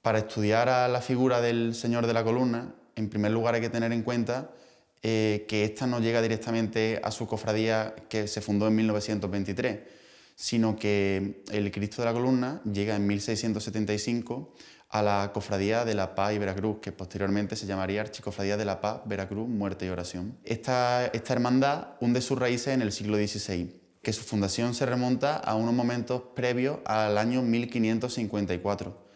Para estudiar a la figura del Señor de la Columna, en primer lugar hay que tener en cuenta que ésta no llega directamente a su cofradía que se fundó en 1923, sino que el Cristo de la Columna llega en 1675 a la Cofradía de la Paz y Veracruz, que posteriormente se llamaría Archicofradía de la Paz, Veracruz, Muerte y Oración. Esta hermandad hunde sus raíces en el siglo XVI, que su fundación se remonta a unos momentos previos al año 1554.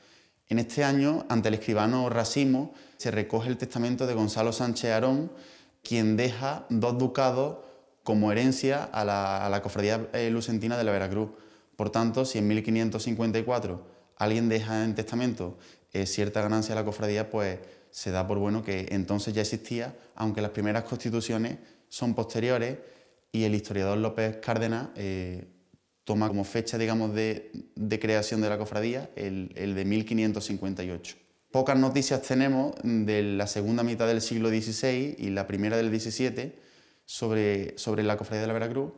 En este año, ante el escribano Racimo, se recoge el testamento de Gonzalo Sánchez Arón, quien deja 2 ducados como herencia a la cofradía lucentina de la Veracruz. Por tanto, si en 1554 alguien deja en testamento cierta ganancia a la cofradía, pues se da por bueno que entonces ya existía, aunque las primeras constituciones son posteriores, y el historiador López Cárdenas toma como fecha, digamos, de creación de la cofradía el de 1558. Pocas noticias tenemos de la segunda mitad del siglo XVI y la primera del XVII sobre la cofradía de la Veracruz,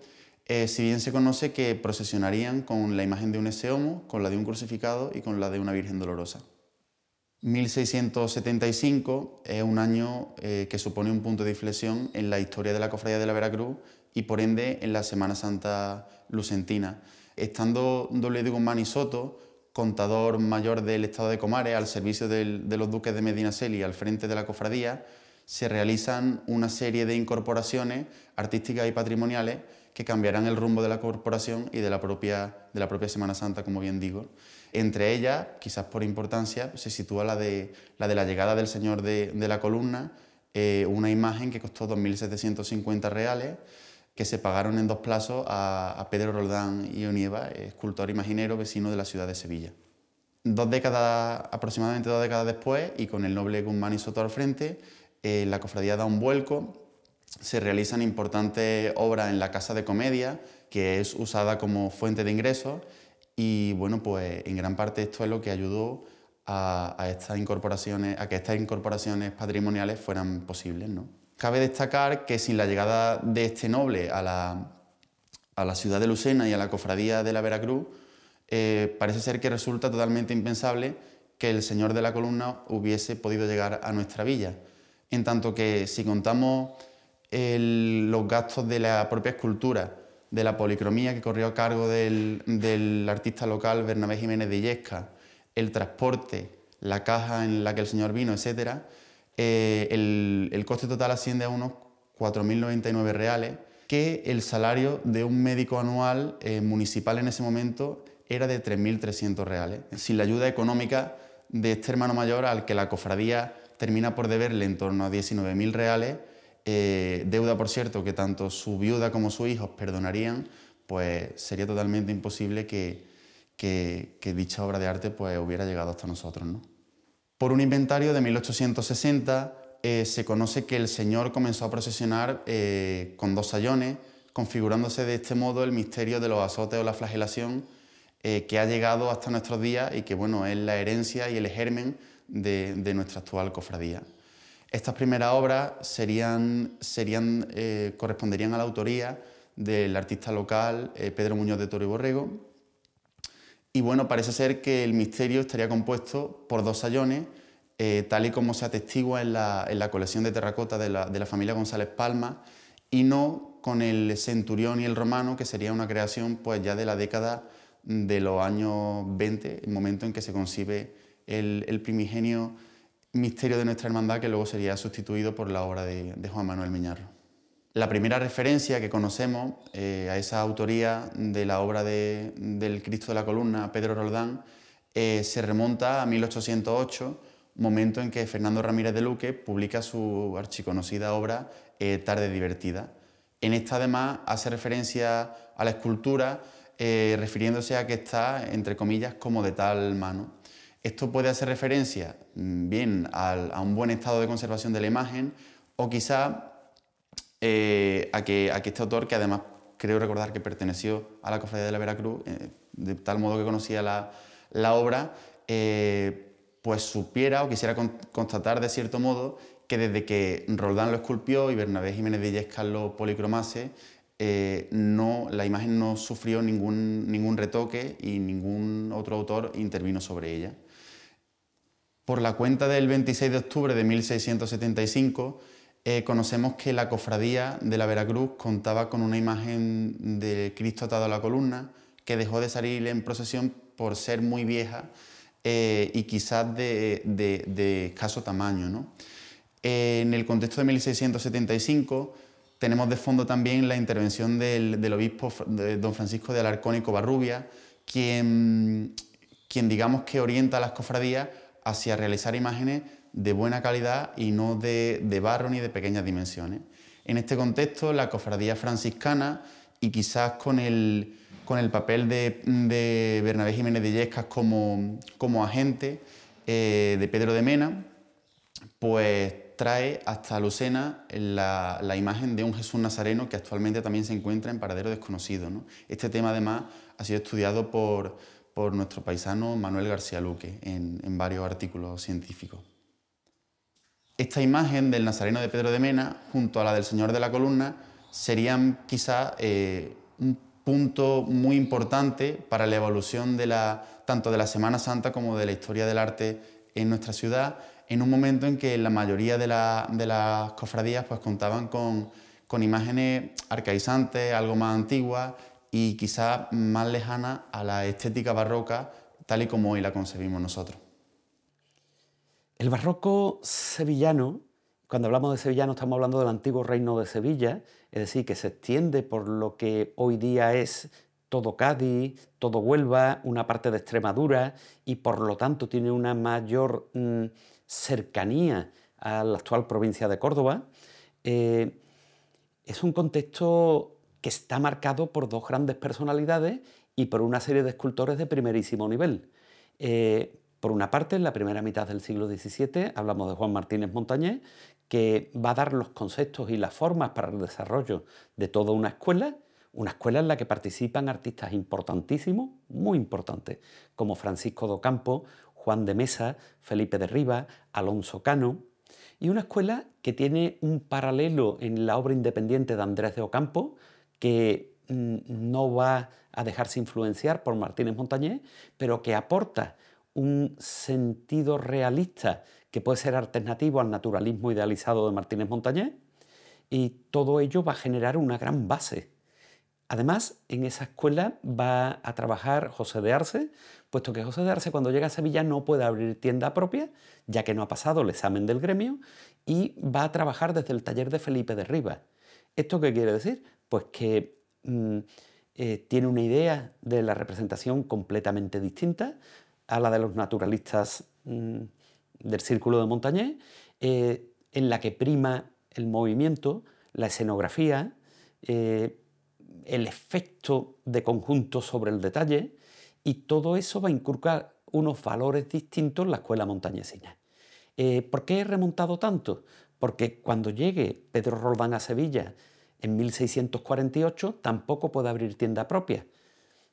si bien se conoce que procesionarían con la imagen de un exeomo, con la de un crucificado y con la de una Virgen Dolorosa. 1675 es un año que supone un punto de inflexión en la historia de la cofradía de la Veracruz y por ende en la Semana Santa lucentina. Estando don Luis de Guzmán y Soto, contador mayor del estado de Comares, al servicio de los duques de Medinaceli al frente de la cofradía, se realizan una serie de incorporaciones artísticas y patrimoniales que cambiarán el rumbo de la corporación y de la propia Semana Santa, como bien digo. Entre ellas, quizás por importancia, se sitúa la de la llegada del Señor de la Columna, una imagen que costó 2.750 reales, que se pagaron en 2 plazos a Pedro Roldán y Onieva, escultor imaginero vecino de la ciudad de Sevilla. Aproximadamente 2 décadas después, y con el noble Guzmán y Soto al frente, la cofradía da un vuelco. Se realizan importantes obras en la Casa de Comedia, que es usada como fuente de ingresos, y bueno, pues en gran parte esto es lo que ayudó a que estas incorporaciones patrimoniales fueran posibles, ¿no? Cabe destacar que sin la llegada de este noble a la ciudad de Lucena y a la cofradía de la Veracruz, parece ser que resulta totalmente impensable que el Señor de la Columna hubiese podido llegar a nuestra villa, en tanto que si contamos los gastos de la propia escultura, de la policromía que corrió a cargo del artista local Bernabé Jiménez de Illescas, el transporte, la caja en la que el señor vino, etc., el coste total asciende a unos 4.099 reales, que el salario de un médico anual municipal en ese momento era de 3.300 reales. Sin la ayuda económica de este hermano mayor, al que la cofradía termina por deberle en torno a 19.000 reales, deuda, por cierto, que tanto su viuda como sus hijos perdonarían, pues sería totalmente imposible que dicha obra de arte pues hubiera llegado hasta nosotros, ¿no? Por un inventario de 1860 se conoce que el Señor comenzó a procesionar con 2 sayones, configurándose de este modo el misterio de los azotes o la flagelación que ha llegado hasta nuestros días y que bueno, es la herencia y el germen de nuestra actual cofradía. Estas primeras obras corresponderían a la autoría del artista local Pedro Muñoz de Toro y Borrego. Y bueno, parece ser que el misterio estaría compuesto por 2 sayones, tal y como se atestigua en la colección de terracota de la familia González Palma, y no con el centurión y el romano, que sería una creación pues ya de la década de los años 20, el momento en que se concibe el primigenio misterio de nuestra hermandad, que luego sería sustituido por la obra de Juan Manuel Miñarro. La primera referencia que conocemos a esa autoría de la obra del Cristo de la Columna, Pedro Roldán, se remonta a 1808, momento en que Fernando Ramírez de Luque publica su archiconocida obra Tarde divertida. En esta, además, hace referencia a la escultura, refiriéndose a que está, entre comillas, como de tal mano. Esto puede hacer referencia bien a un buen estado de conservación de la imagen, o quizá a que este autor, que además creo recordar que perteneció a la Cofradía de la Veracruz, de tal modo que conocía la obra, pues supiera o quisiera constatar de cierto modo que desde que Roldán lo esculpió y Bernabé Jiménez de Illescas lo policromase, la imagen no sufrió ningún retoque y ningún otro autor intervino sobre ella. Por la cuenta del 26 de octubre de 1675, conocemos que la cofradía de la Veracruz contaba con una imagen de Cristo atado a la columna que dejó de salir en procesión por ser muy vieja y quizás de escaso tamaño, ¿no? En el contexto de 1675 tenemos de fondo también la intervención del obispo don Francisco de Alarcón y Covarrubia, quien digamos que orienta a las cofradías hacia realizar imágenes de buena calidad y no de barro ni de pequeñas dimensiones. En este contexto, la cofradía franciscana, y quizás con el papel de Bernabé Jiménez de Illescas como agente de Pedro de Mena, pues trae hasta Lucena la imagen de un Jesús Nazareno que actualmente también se encuentra en paradero desconocido, ¿no? Este tema además ha sido estudiado por nuestro paisano Manuel García Luque en varios artículos científicos. Esta imagen del Nazareno de Pedro de Mena junto a la del Señor de la Columna serían quizás un punto muy importante para la evolución tanto de la Semana Santa como de la historia del arte en nuestra ciudad, en un momento en que la mayoría de las cofradías pues, contaban con imágenes arcaizantes, algo más antiguas y quizás más lejanas a la estética barroca tal y como hoy la concebimos nosotros. El barroco sevillano, cuando hablamos de sevillano estamos hablando del antiguo reino de Sevilla, es decir, que se extiende por lo que hoy día es todo Cádiz, todo Huelva, una parte de Extremadura y por lo tanto tiene una mayor cercanía a la actual provincia de Córdoba. Es un contexto que está marcado por dos grandes personalidades y por una serie de escultores de primerísimo nivel. Por una parte, en la primera mitad del siglo XVII hablamos de Juan Martínez Montañés, que va a dar los conceptos y las formas para el desarrollo de toda una escuela en la que participan artistas importantísimos, muy importantes, como Francisco d'Ocampo, Juan de Mesa, Felipe de Rivas, Alonso Cano, y una escuela que tiene un paralelo en la obra independiente de Andrés de Ocampo, que no va a dejarse influenciar por Martínez Montañés, pero que aporta un sentido realista que puede ser alternativo al naturalismo idealizado de Martínez Montañés, y todo ello va a generar una gran base. Además, en esa escuela va a trabajar José de Arce, puesto que José de Arce cuando llega a Sevilla no puede abrir tienda propia, ya que no ha pasado el examen del gremio, y va a trabajar desde el taller de Felipe de Rivas. ¿Esto qué quiere decir? Pues que tiene una idea de la representación completamente distinta a la de los naturalistas del Círculo de Montañés, en la que prima el movimiento, la escenografía, el efecto de conjunto sobre el detalle, y todo eso va a inculcar unos valores distintos en la escuela montañesina. ¿Por qué he remontado tanto? Porque cuando llegue Pedro Roldán a Sevilla en 1648 tampoco puede abrir tienda propia,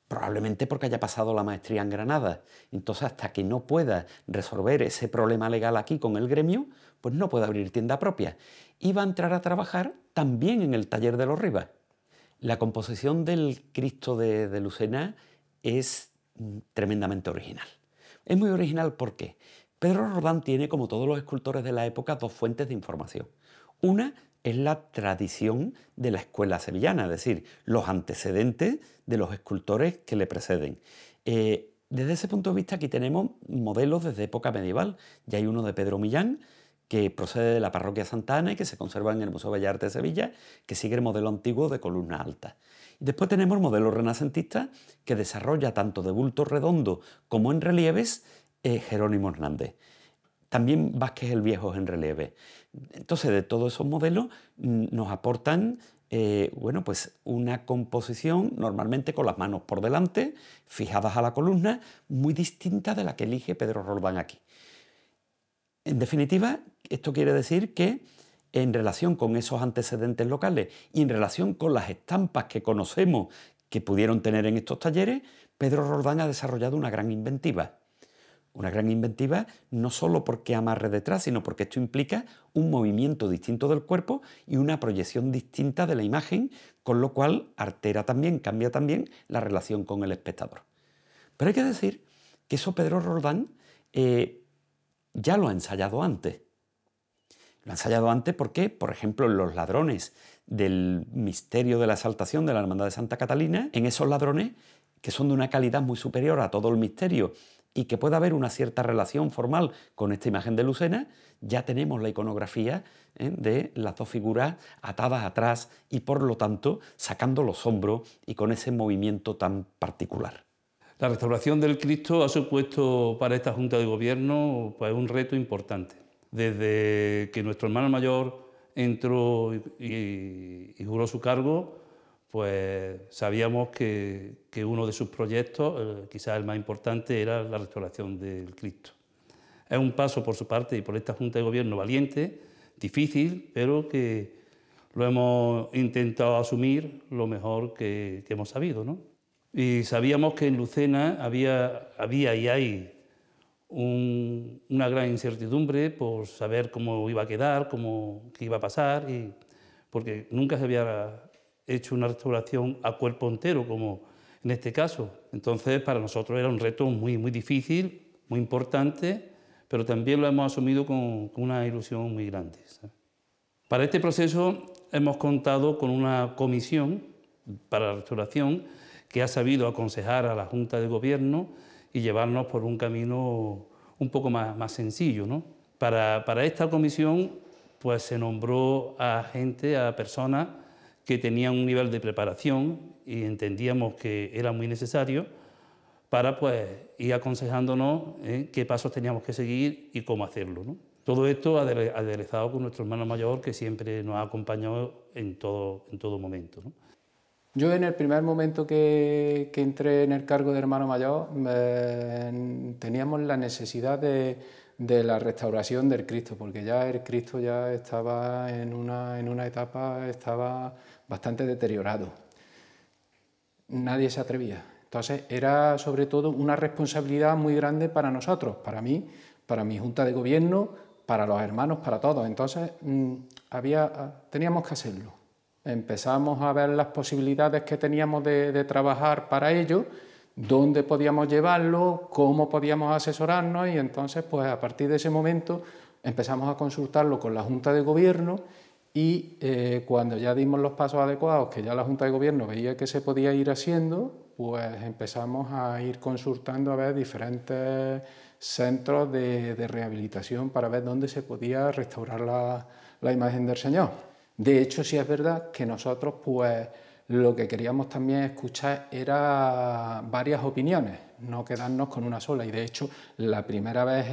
probablemente porque haya pasado la maestría en Granada. Entonces, hasta que no pueda resolver ese problema legal aquí con el gremio, pues no puede abrir tienda propia. Y va a entrar a trabajar también en el taller de los Rivas. La composición del Cristo de Lucena es tremendamente original. Es muy original porque Pedro Roldán tiene, como todos los escultores de la época, dos fuentes de información. Una es la tradición de la escuela sevillana, es decir, los antecedentes de los escultores que le preceden. Desde ese punto de vista aquí tenemos modelos desde época medieval. Ya hay uno de Pedro Millán, que procede de la parroquia Santa Ana y que se conserva en el Museo de Bellas Artes de Sevilla, que sigue el modelo antiguo de columna alta. Y después tenemos el modelo renacentista, que desarrolla tanto de bulto redondo como en relieves Jerónimo Hernández. También Vázquez el Viejo en relieve. Entonces, de todos esos modelos nos aportan bueno, pues una composición normalmente con las manos por delante, fijadas a la columna, muy distinta de la que elige Pedro Roldán aquí. En definitiva, esto quiere decir que en relación con esos antecedentes locales y en relación con las estampas que conocemos que pudieron tener en estos talleres, Pedro Roldán ha desarrollado una gran inventiva. Una gran inventiva no solo porque amarre detrás, sino porque esto implica un movimiento distinto del cuerpo y una proyección distinta de la imagen, con lo cual altera también, cambia también la relación con el espectador. Pero hay que decir que eso Pedro Roldán ya lo ha ensayado antes. Lo ha ensayado antes porque, por ejemplo, en los ladrones del misterio de la exaltación de la Hermandad de Santa Catalina, en esos ladrones, que son de una calidad muy superior a todo el misterio y que puede haber una cierta relación formal con esta imagen de Lucena, ya tenemos la iconografía de las dos figuras atadas atrás y, por lo tanto, sacando los hombros y con ese movimiento tan particular. La restauración del Cristo ha supuesto para esta Junta de Gobierno pues, un reto importante. Desde que nuestro hermano mayor entró y juró su cargo, pues sabíamos que uno de sus proyectos, quizás el más importante, era la restauración del Cristo. Es un paso por su parte y por esta Junta de Gobierno valiente, difícil, pero que lo hemos intentado asumir lo mejor que hemos sabido, ¿no? Y sabíamos que en Lucena había y hay una gran incertidumbre por saber cómo iba a quedar, qué iba a pasar, porque nunca se había hecho una restauración a cuerpo entero, como en este caso. Entonces, para nosotros era un reto muy, muy difícil, muy importante, pero también lo hemos asumido con una ilusión muy grande, ¿sabes? Para este proceso hemos contado con una comisión para la restauración que ha sabido aconsejar a la Junta de Gobierno y llevarnos por un camino un poco más sencillo, ¿no? Para esta comisión pues, se nombró a gente, a personas que tenían un nivel de preparación y entendíamos que era muy necesario para pues, ir aconsejándonos qué pasos teníamos que seguir y cómo hacerlo, ¿no? Todo esto aderezado con nuestro hermano mayor, que siempre nos ha acompañado en todo momento, ¿no? Yo en el primer momento que entré en el cargo de hermano mayor teníamos la necesidad de la restauración del Cristo, porque ya el Cristo ya estaba en una etapa, estaba bastante deteriorado. Nadie se atrevía. Entonces era sobre todo una responsabilidad muy grande para nosotros, para mí, para mi Junta de Gobierno, para los hermanos, para todos. Entonces teníamos que hacerlo. Empezamos a ver las posibilidades que teníamos de trabajar para ello, dónde podíamos llevarlo, cómo podíamos asesorarnos, y entonces pues a partir de ese momento empezamos a consultarlo con la Junta de Gobierno y cuando ya dimos los pasos adecuados, que ya la Junta de Gobierno veía que se podía ir haciendo, pues empezamos a ir consultando a ver diferentes centros de rehabilitación para ver dónde se podía restaurar la imagen del Señor. De hecho, sí es verdad que nosotros pues lo que queríamos también escuchar era varias opiniones, no quedarnos con una sola, y de hecho la primera vez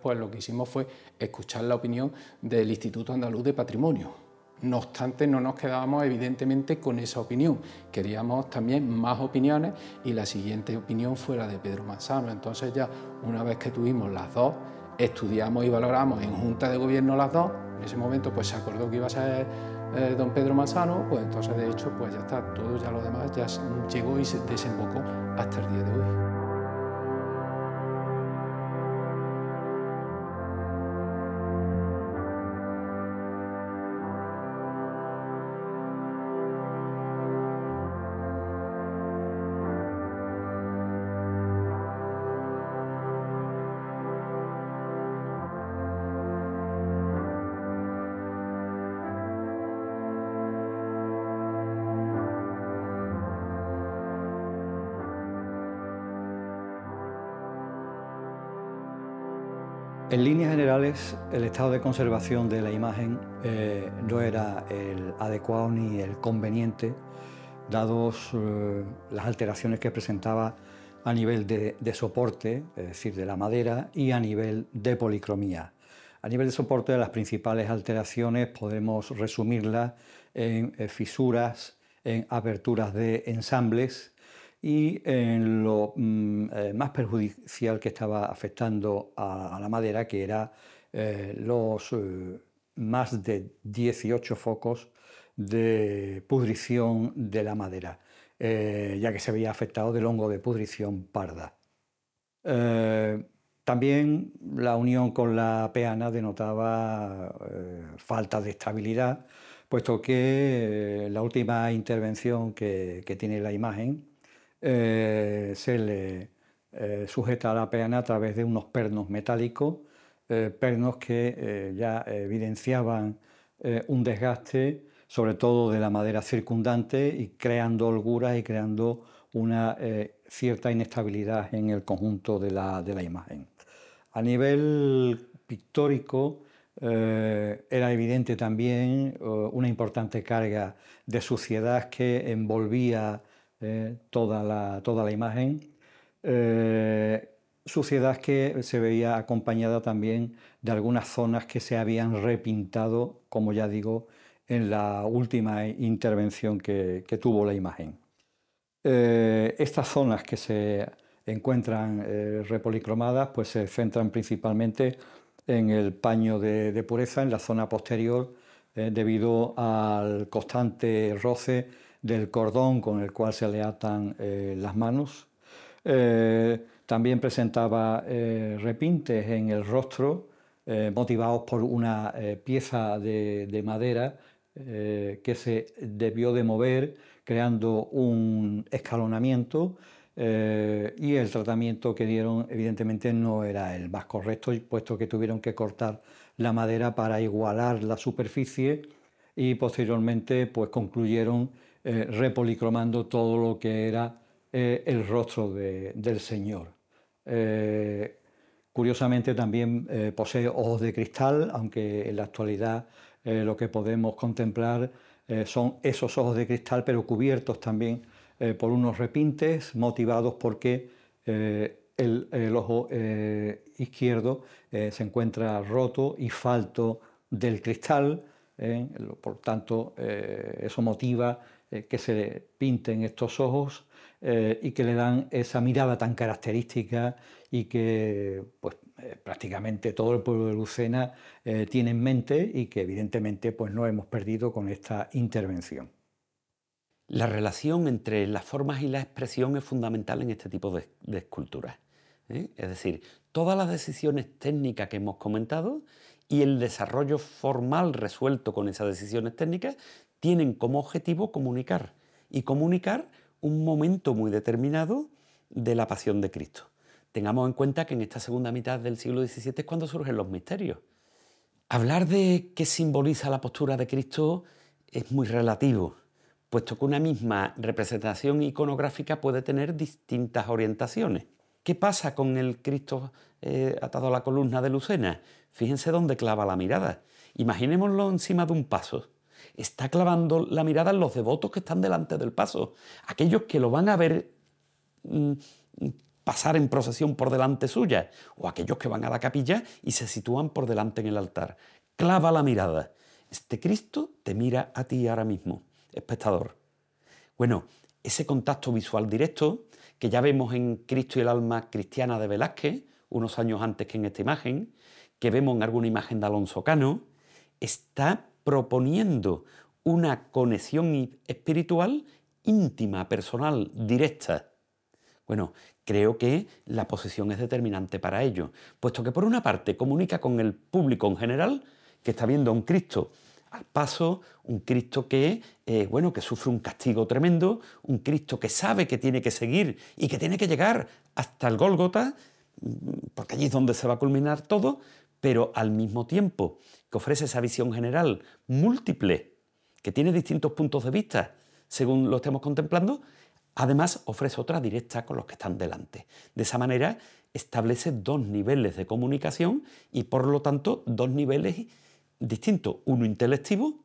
pues lo que hicimos fue escuchar la opinión del Instituto Andaluz de Patrimonio. No obstante, no nos quedábamos evidentemente con esa opinión, queríamos también más opiniones y la siguiente opinión fue la de Pedro Manzano. Entonces ya una vez que tuvimos las dos, estudiamos y valoramos en Junta de Gobierno las dos. En ese momento pues se acordó que iba a ser don Pedro Manzano, pues entonces de hecho pues ya está, todo ya lo demás ya llegó y se desembocó hasta el día de hoy. En líneas generales, el estado de conservación de la imagen no era el adecuado ni el conveniente, dados las alteraciones que presentaba a nivel de soporte, es decir, de la madera, y a nivel de policromía. A nivel de soporte, las principales alteraciones podemos resumirlas en fisuras, en aperturas de ensambles, y en lo más perjudicial que estaba afectando a la madera, que era los más de 18 focos de pudrición de la madera, ya que se había afectado del hongo de pudrición parda. También la unión con la peana denotaba falta de estabilidad, puesto que la última intervención que tiene la imagen se le sujeta a la peana a través de unos pernos metálicos, pernos que ya evidenciaban un desgaste, sobre todo de la madera circundante, y creando holguras y creando una cierta inestabilidad en el conjunto de la imagen. A nivel pictórico, era evidente también una importante carga de suciedad que envolvía toda la imagen, suciedad que se veía acompañada también de algunas zonas que se habían repintado, como ya digo, en la última intervención que tuvo la imagen. Estas zonas que se encuentran repolicromadas pues se centran principalmente en el paño de pureza, en la zona posterior, debido al constante roce del cordón con el cual se le atan las manos. También presentaba repintes en el rostro, motivados por una pieza de madera que se debió de mover, creando un escalonamiento, y el tratamiento que dieron evidentemente no era el más correcto, puesto que tuvieron que cortar la madera para igualar la superficie, y posteriormente pues concluyeron repolicromando todo lo que era el rostro del señor. Curiosamente también posee ojos de cristal, aunque en la actualidad lo que podemos contemplar son esos ojos de cristal, pero cubiertos también por unos repintes, motivados porque el ojo izquierdo se encuentra roto y falto del cristal, por tanto eso motiva que se pinten estos ojos y que le dan esa mirada tan característica y que pues, prácticamente todo el pueblo de Lucena tiene en mente, y que evidentemente pues, no hemos perdido con esta intervención. La relación entre las formas y la expresión es fundamental en este tipo de esculturas. Es decir, todas las decisiones técnicas que hemos comentado y el desarrollo formal resuelto con esas decisiones técnicas tienen como objetivo comunicar, y comunicar un momento muy determinado de la pasión de Cristo. Tengamos en cuenta que en esta segunda mitad del siglo XVII es cuando surgen los misterios. Hablar de qué simboliza la postura de Cristo es muy relativo, puesto que una misma representación iconográfica puede tener distintas orientaciones. ¿Qué pasa con el Cristo atado a la columna de Lucena? Fíjense dónde clava la mirada. Imaginémoslo encima de un paso. Está clavando la mirada en los devotos que están delante del paso, aquellos que lo van a ver pasar en procesión por delante suya, o aquellos que van a la capilla y se sitúan por delante en el altar. Clava la mirada. Este Cristo te mira a ti ahora mismo, espectador. Bueno, ese contacto visual directo que ya vemos en Cristo y el alma cristiana de Velázquez, unos años antes que en esta imagen, que vemos en alguna imagen de Alonso Cano, está proponiendo una conexión espiritual íntima, personal, directa. Bueno, creo que la posesión es determinante para ello, puesto que por una parte comunica con el público en general, que está viendo a un Cristo al paso, un Cristo que sufre un castigo tremendo, un Cristo que sabe que tiene que seguir y que tiene que llegar hasta el Gólgota, porque allí es donde se va a culminar todo, pero al mismo tiempo que ofrece esa visión general múltiple, que tiene distintos puntos de vista según lo estemos contemplando, además ofrece otra directa con los que están delante. De esa manera establece dos niveles de comunicación y por lo tanto dos niveles distintos, uno intelectivo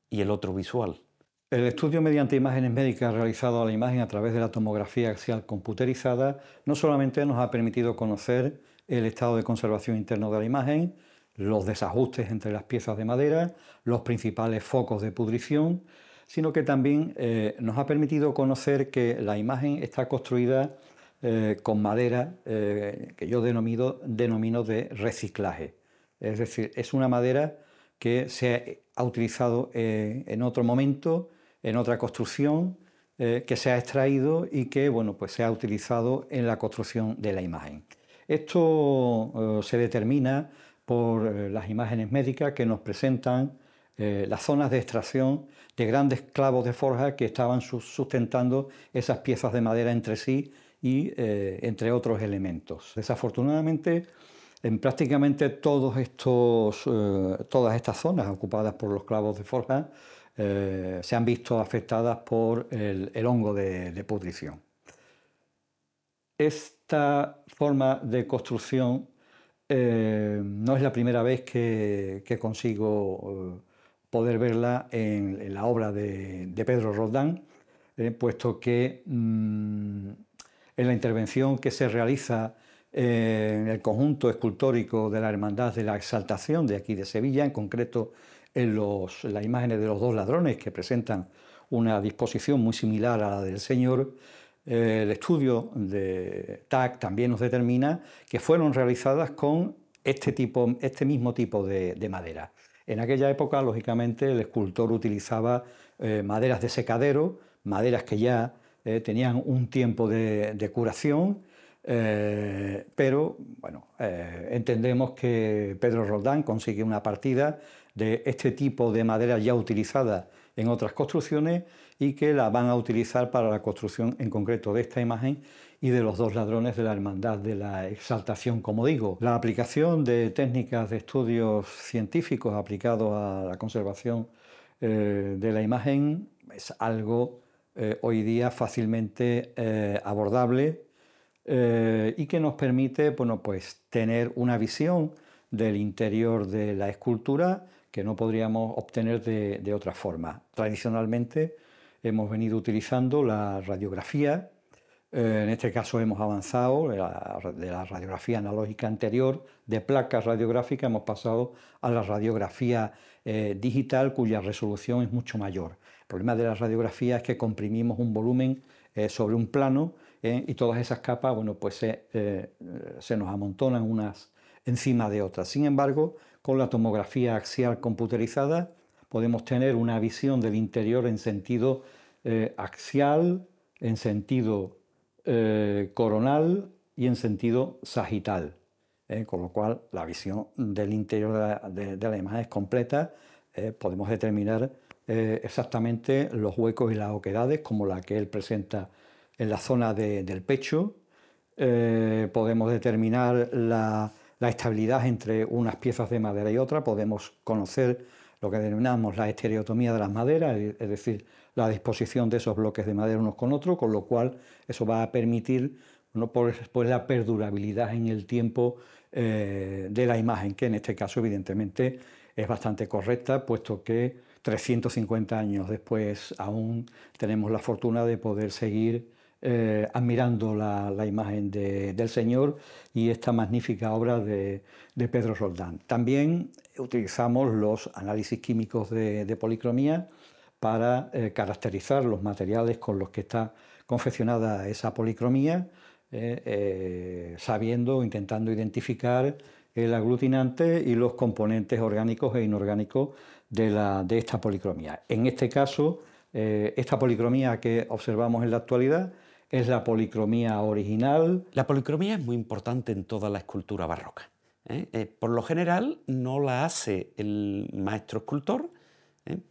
y el otro visual. El estudio mediante imágenes médicas realizado a la imagen a través de la tomografía axial computerizada no solamente nos ha permitido conocer el estado de conservación interno de la imagen, los desajustes entre las piezas de madera, los principales focos de pudrición, sino que también nos ha permitido conocer que la imagen está construida con madera que yo denomino de reciclaje. Es decir, es una madera que se ha utilizado en otro momento, en otra construcción, que se ha extraído y que pues se ha utilizado en la construcción de la imagen. Esto se determina por las imágenes médicas que nos presentan las zonas de extracción de grandes clavos de forja que estaban sustentando esas piezas de madera entre sí y entre otros elementos. Desafortunadamente, en prácticamente todas estas zonas ocupadas por los clavos de forja se han visto afectadas por el hongo de pudrición. Esta forma de construcción no es la primera vez que consigo poder verla en la obra de Pedro Roldán, puesto que en la intervención que se realiza en el conjunto escultórico de la Hermandad de la Exaltación de aquí de Sevilla, en concreto en las imágenes de los dos ladrones que presentan una disposición muy similar a la del Señor, el estudio de TAC también nos determina que fueron realizadas con este mismo tipo de madera. En aquella época, lógicamente, el escultor utilizaba maderas de secadero, maderas que ya tenían un tiempo de curación, pero bueno, entendemos que Pedro Roldán consigue una partida de este tipo de madera ya utilizada en otras construcciones y que la van a utilizar para la construcción en concreto de esta imagen y de los dos ladrones de la Hermandad de la Exaltación, como digo. La aplicación de técnicas de estudios científicos aplicados a la conservación de la imagen es algo hoy día fácilmente abordable y que nos permite, bueno, pues, tener una visión del interior de la escultura que no podríamos obtener de otra forma. Tradicionalmente hemos venido utilizando la radiografía, en este caso hemos avanzado de la radiografía analógica anterior, de placas radiográficas hemos pasado a la radiografía digital, cuya resolución es mucho mayor. El problema de la radiografía es que comprimimos un volumen sobre un plano y todas esas capas, bueno, pues se nos amontonan unas encima de otras. Sin embargo, con la tomografía axial computerizada podemos tener una visión del interior en sentido axial, en sentido coronal y en sentido sagital, con lo cual la visión del interior de la imagen es completa. Podemos determinar exactamente los huecos y las oquedades, como la que él presenta en la zona del pecho. Podemos determinar la estabilidad entre unas piezas de madera y otras, podemos conocer lo que denominamos la estereotomía de las maderas, es decir, la disposición de esos bloques de madera unos con otros, con lo cual eso va a permitir, bueno, pues la perdurabilidad en el tiempo de la imagen, que en este caso evidentemente es bastante correcta, puesto que 350 años después aún tenemos la fortuna de poder seguir admirando la imagen del Señor y esta magnífica obra de Pedro Roldán. También utilizamos los análisis químicos de policromía para caracterizar los materiales con los que está confeccionada esa policromía, intentando identificar el aglutinante y los componentes orgánicos e inorgánicos de esta policromía. En este caso, esta policromía que observamos en la actualidad es la policromía original. La policromía es muy importante en toda la escultura barroca. Por lo general no la hace el maestro escultor,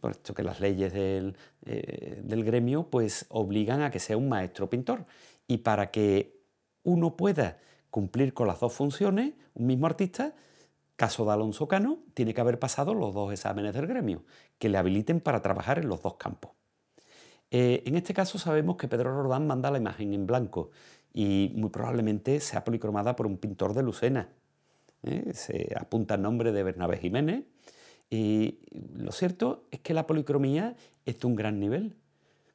puesto que las leyes del gremio pues, obligan a que sea un maestro pintor. Y para que uno pueda cumplir con las dos funciones, un mismo artista, caso de Alonso Cano, tiene que haber pasado los dos exámenes del gremio, que le habiliten para trabajar en los dos campos. En este caso sabemos que Pedro Roldán manda la imagen en blanco y muy probablemente sea policromada por un pintor de Lucena. Se apunta el nombre de Bernabé Jiménez y lo cierto es que la policromía es de un gran nivel.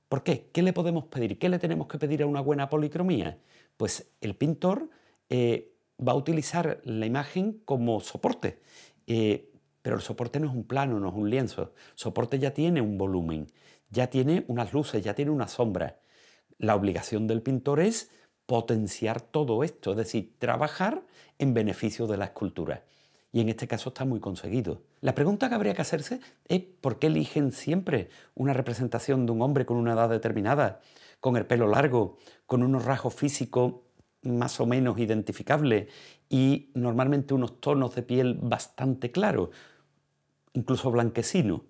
¿Por qué? ¿Qué le podemos pedir? ¿Qué le tenemos que pedir a una buena policromía? Pues el pintor va a utilizar la imagen como soporte, pero el soporte no es un plano, no es un lienzo. El soporte ya tiene un volumen, ya tiene unas luces, ya tiene una sombra. La obligación del pintor es potenciar todo esto, es decir, trabajar en beneficio de la escultura. Y en este caso está muy conseguido. La pregunta que habría que hacerse es ¿por qué eligen siempre una representación de un hombre con una edad determinada, con el pelo largo, con unos rasgos físicos más o menos identificables y normalmente unos tonos de piel bastante claros, incluso blanquecinos?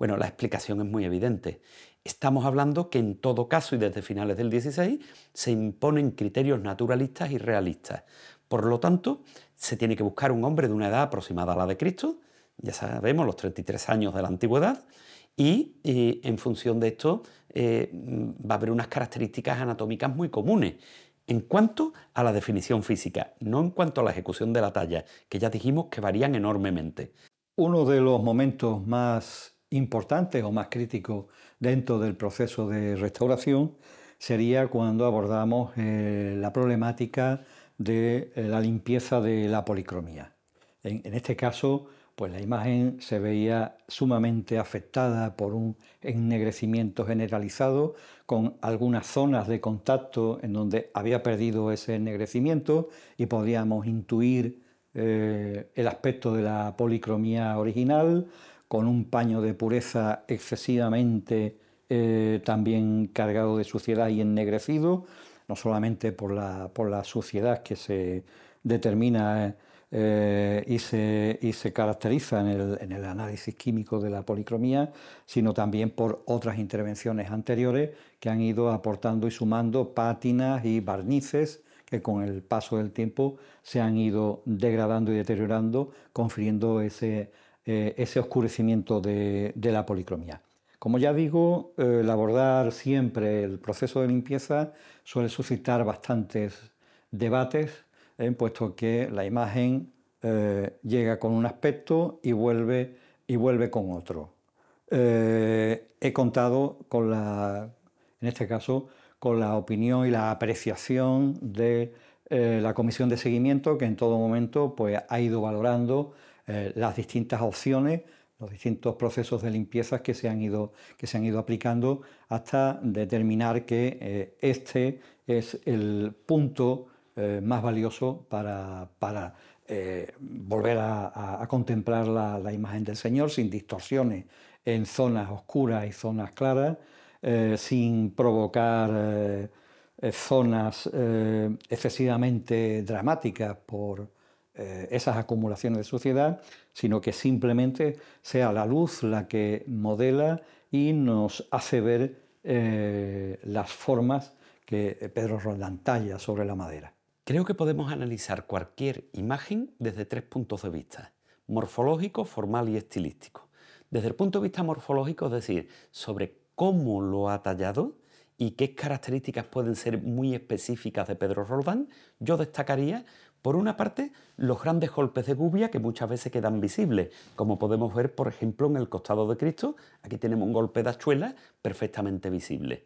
Bueno, la explicación es muy evidente. Estamos hablando que en todo caso y desde finales del XVI se imponen criterios naturalistas y realistas. Por lo tanto, se tiene que buscar un hombre de una edad aproximada a la de Cristo, ya sabemos, los 33 años de la antigüedad, y en función de esto va a haber unas características anatómicas muy comunes en cuanto a la definición física, no en cuanto a la ejecución de la talla, que ya dijimos que varían enormemente. Uno de los momentos más importantes o más críticos dentro del proceso de restauración sería cuando abordamos la problemática de la limpieza de la policromía. En este caso, pues la imagen se veía sumamente afectada por un ennegrecimiento generalizado, con algunas zonas de contacto en donde había perdido ese ennegrecimiento y podríamos intuir el aspecto de la policromía original, con un paño de pureza excesivamente también cargado de suciedad y ennegrecido, no solamente por la suciedad que se determina y se caracteriza en el análisis químico de la policromía, sino también por otras intervenciones anteriores que han ido aportando y sumando pátinas y barnices que con el paso del tiempo se han ido degradando y deteriorando, confiriendo ese oscurecimiento de la policromía. Como ya digo, el abordar siempre el proceso de limpieza suele suscitar bastantes debates, puesto que la imagen llega con un aspecto y vuelve con otro. He contado en este caso, con la opinión y la apreciación de la comisión de seguimiento, que en todo momento pues, ha ido valorando las distintas opciones, los distintos procesos de limpieza que se han ido aplicando hasta determinar que este es el punto más valioso para volver a contemplar la imagen del Señor sin distorsiones en zonas oscuras y zonas claras, sin provocar zonas excesivamente dramáticas por esas acumulaciones de suciedad, sino que simplemente sea la luz la que modela y nos hace ver las formas que Pedro Roldán talla sobre la madera. Creo que podemos analizar cualquier imagen desde 3 puntos de vista: morfológico, formal y estilístico. Desde el punto de vista morfológico, es decir, sobre cómo lo ha tallado y qué características pueden ser muy específicas de Pedro Roldán, yo destacaría, por una parte, los grandes golpes de gubia que muchas veces quedan visibles, como podemos ver, por ejemplo, en el costado de Cristo. Aquí tenemos un golpe de hachuela perfectamente visible.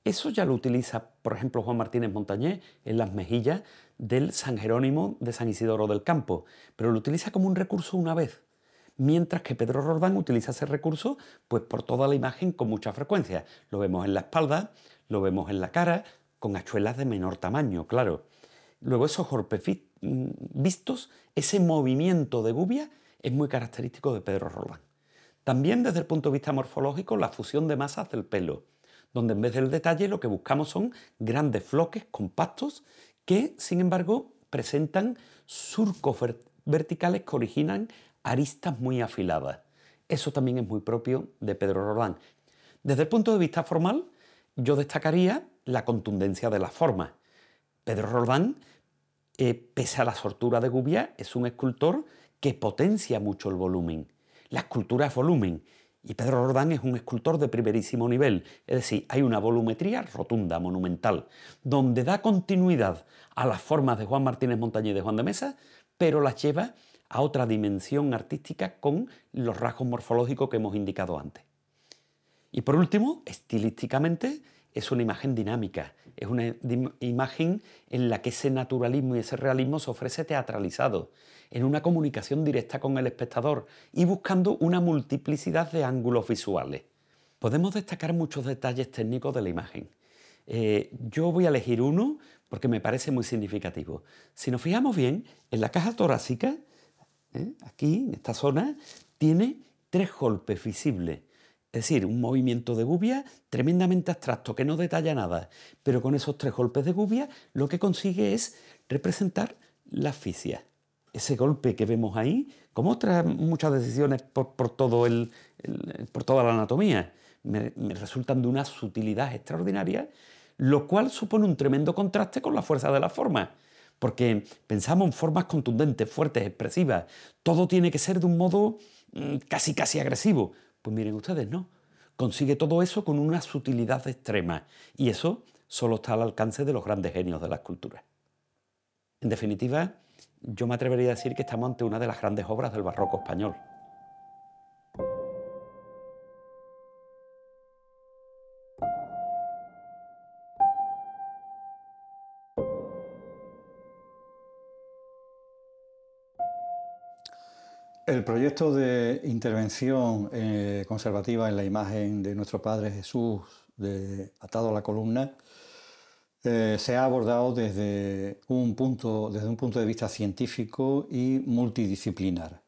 Eso ya lo utiliza, por ejemplo, Juan Martínez Montañés en las mejillas del San Jerónimo de San Isidoro del Campo, pero lo utiliza como un recurso una vez, mientras que Pedro Roldán utiliza ese recurso pues, por toda la imagen con mucha frecuencia. Lo vemos en la espalda, lo vemos en la cara, con hachuelas de menor tamaño, claro. Luego esos golpes vistos, ese movimiento de gubia es muy característico de Pedro Roldán. También desde el punto de vista morfológico, la fusión de masas del pelo, donde en vez del detalle lo que buscamos son grandes floques compactos que, sin embargo, presentan surcos verticales que originan aristas muy afiladas. Eso también es muy propio de Pedro Roldán. Desde el punto de vista formal, yo destacaría la contundencia de las formas. Pedro Roldán, pese a la soltura de gubia, es un escultor que potencia mucho el volumen. La escultura es volumen y Pedro Roldán es un escultor de primerísimo nivel, es decir, hay una volumetría rotunda, monumental, donde da continuidad a las formas de Juan Martínez Montañés y de Juan de Mesa, pero las lleva a otra dimensión artística con los rasgos morfológicos que hemos indicado antes. Y por último, estilísticamente, es una imagen dinámica, es una imagen en la que ese naturalismo y ese realismo se ofrece teatralizado, en una comunicación directa con el espectador y buscando una multiplicidad de ángulos visuales. Podemos destacar muchos detalles técnicos de la imagen. Yo voy a elegir uno porque me parece muy significativo. Si nos fijamos bien, en la caja torácica, aquí, en esta zona, tiene 3 golpes visibles. Es decir, un movimiento de gubia tremendamente abstracto, que no detalla nada, pero con esos 3 golpes de gubia lo que consigue es representar la asfixia. ese golpe que vemos ahí, como otras muchas decisiones por toda la anatomía, me resultan de una sutilidad extraordinaria, lo cual supone un tremendo contraste con la fuerza de la forma, porque pensamos en formas contundentes, fuertes, expresivas, todo tiene que ser de un modo casi agresivo. Pues miren ustedes, no, consigue todo eso con una sutilidad extrema, y eso solo está al alcance de los grandes genios de la escultura. En definitiva, yo me atrevería a decir que estamos ante una de las grandes obras del barroco español. El proyecto de intervención conservativa en la imagen de nuestro Padre Jesús atado a la columna se ha abordado desde un punto de vista científico y multidisciplinar.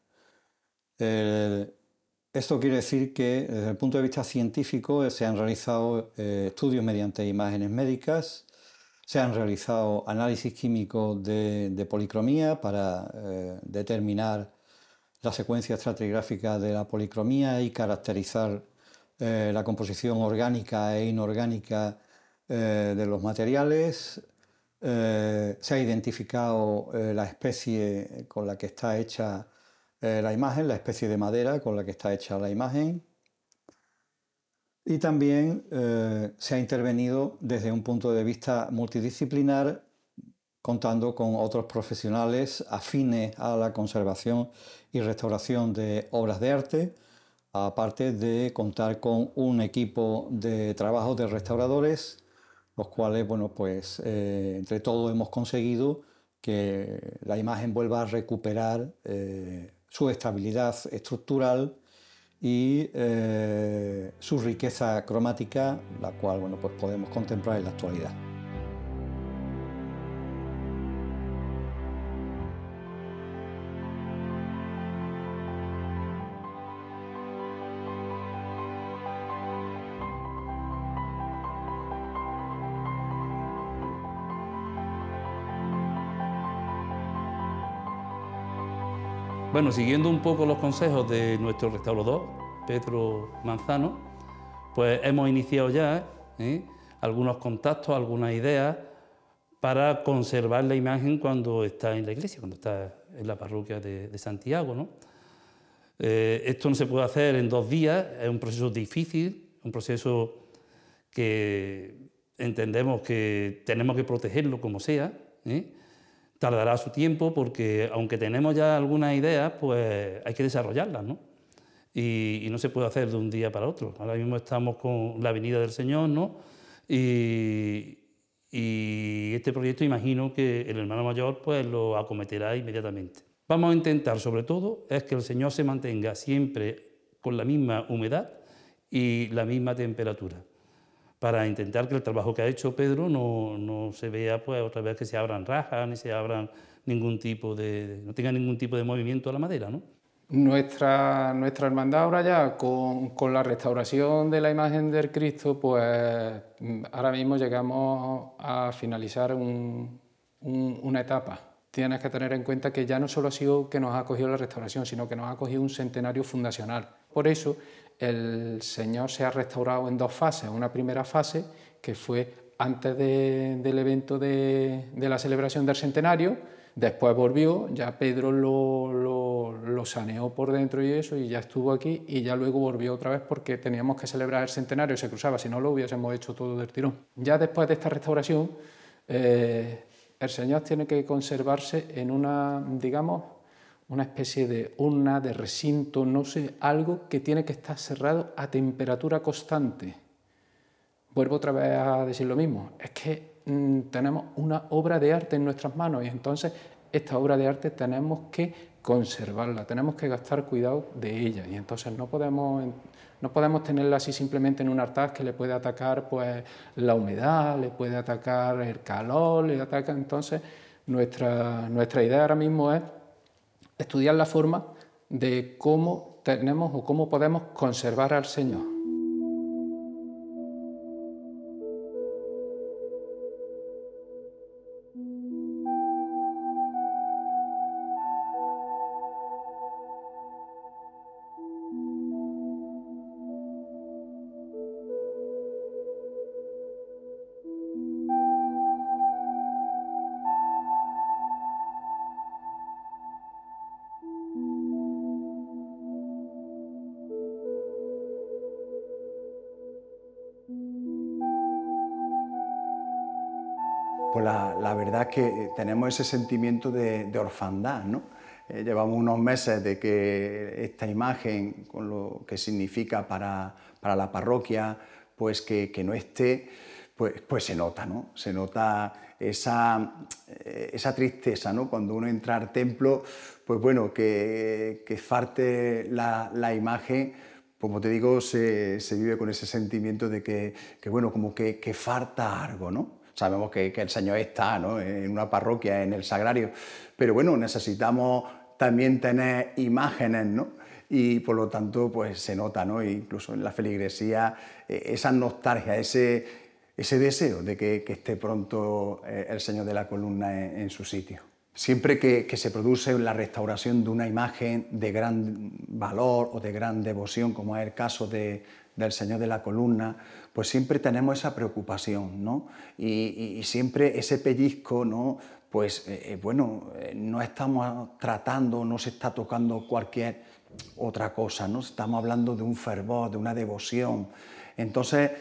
Esto quiere decir que desde el punto de vista científico se han realizado estudios mediante imágenes médicas, se han realizado análisis químicos de policromía para determinar la secuencia estratigráfica de la policromía y caracterizar la composición orgánica e inorgánica de los materiales. Se ha identificado la especie con la que está hecha la imagen, la especie de madera con la que está hecha la imagen. Y también se ha intervenido desde un punto de vista multidisciplinar, contando con otros profesionales afines a la conservación y restauración de obras de arte, aparte de contar con un equipo de trabajo de restauradores, los cuales, bueno, pues entre todos hemos conseguido que la imagen vuelva a recuperar su estabilidad estructural y su riqueza cromática, la cual, bueno, pues podemos contemplar en la actualidad. Bueno, siguiendo un poco los consejos de nuestro restaurador, Pedro Manzano, pues hemos iniciado ya algunos contactos, algunas ideas para conservar la imagen cuando está en la iglesia, cuando está en la parroquia de Santiago, ¿no? Esto no se puede hacer en 2 días, es un proceso difícil, un proceso que entendemos que tenemos que protegerlo como sea, Tardará su tiempo porque, aunque tenemos ya algunas ideas, pues hay que desarrollarlas, ¿no? Y no se puede hacer de un día para otro. Ahora mismo estamos con la Venida del Señor, ¿no? Y este proyecto imagino que el hermano mayor pues lo acometerá inmediatamente. Vamos a intentar, sobre todo, es que el Señor se mantenga siempre con la misma humedad y la misma temperatura, para intentar que el trabajo que ha hecho Pedro no se vea pues otra vez que se abran rajas, ni se abran no tenga ningún tipo de movimiento a la madera, ¿no? Nuestra hermandad ahora ya con la restauración de la imagen del Cristo, pues ahora mismo llegamos a finalizar una etapa. Tienes que tener en cuenta que ya no solo ha sido que nos ha acogido la restauración, sino que nos ha acogido un centenario fundacional. Por eso el Señor se ha restaurado en 2 fases. Una primera fase que fue antes del evento de la celebración del centenario, después volvió, ya Pedro lo saneó por dentro y eso, y ya estuvo aquí, y ya luego volvió otra vez porque teníamos que celebrar el centenario, se cruzaba, si no lo hubiésemos hecho todo del tirón. Ya después de esta restauración, el Señor tiene que conservarse en una, digamos, una especie de urna, de recinto, no sé, algo que tiene que estar cerrado a temperatura constante. Vuelvo otra vez a decir lo mismo, es que tenemos una obra de arte en nuestras manos y entonces esta obra de arte tenemos que conservarla, tenemos que gastar cuidado de ella y entonces no podemos tenerla así simplemente en un altar que le puede atacar pues, la humedad, le puede atacar el calor, le ataca. Entonces nuestra idea ahora mismo es estudiar la forma de cómo tenemos o cómo podemos conservar al Señor. pues la verdad es que tenemos ese sentimiento de orfandad, ¿no? Llevamos unos meses de que esta imagen, con lo que significa para la parroquia, pues que no esté, pues se nota, ¿no? Se nota esa tristeza, ¿no? Cuando uno entra al templo, pues bueno, que falte la imagen, como te digo, se vive con ese sentimiento de que bueno, como que falta algo, ¿no? Sabemos que el Señor está, ¿no?, en una parroquia, en el sagrario, pero bueno, necesitamos también tener imágenes, ¿no? Y por lo tanto, pues se nota, ¿no? Incluso en la feligresía, esa nostalgia, ese deseo de que esté pronto el Señor de la Columna en su sitio. Siempre que se produce la restauración de una imagen de gran valor o de gran devoción, como es el caso del Señor de la Columna, pues siempre tenemos esa preocupación, ¿no? Y siempre ese pellizco, ¿no? Pues bueno, no estamos tratando, no se está tocando cualquier otra cosa, ¿no? Estamos hablando de un fervor, de una devoción. Entonces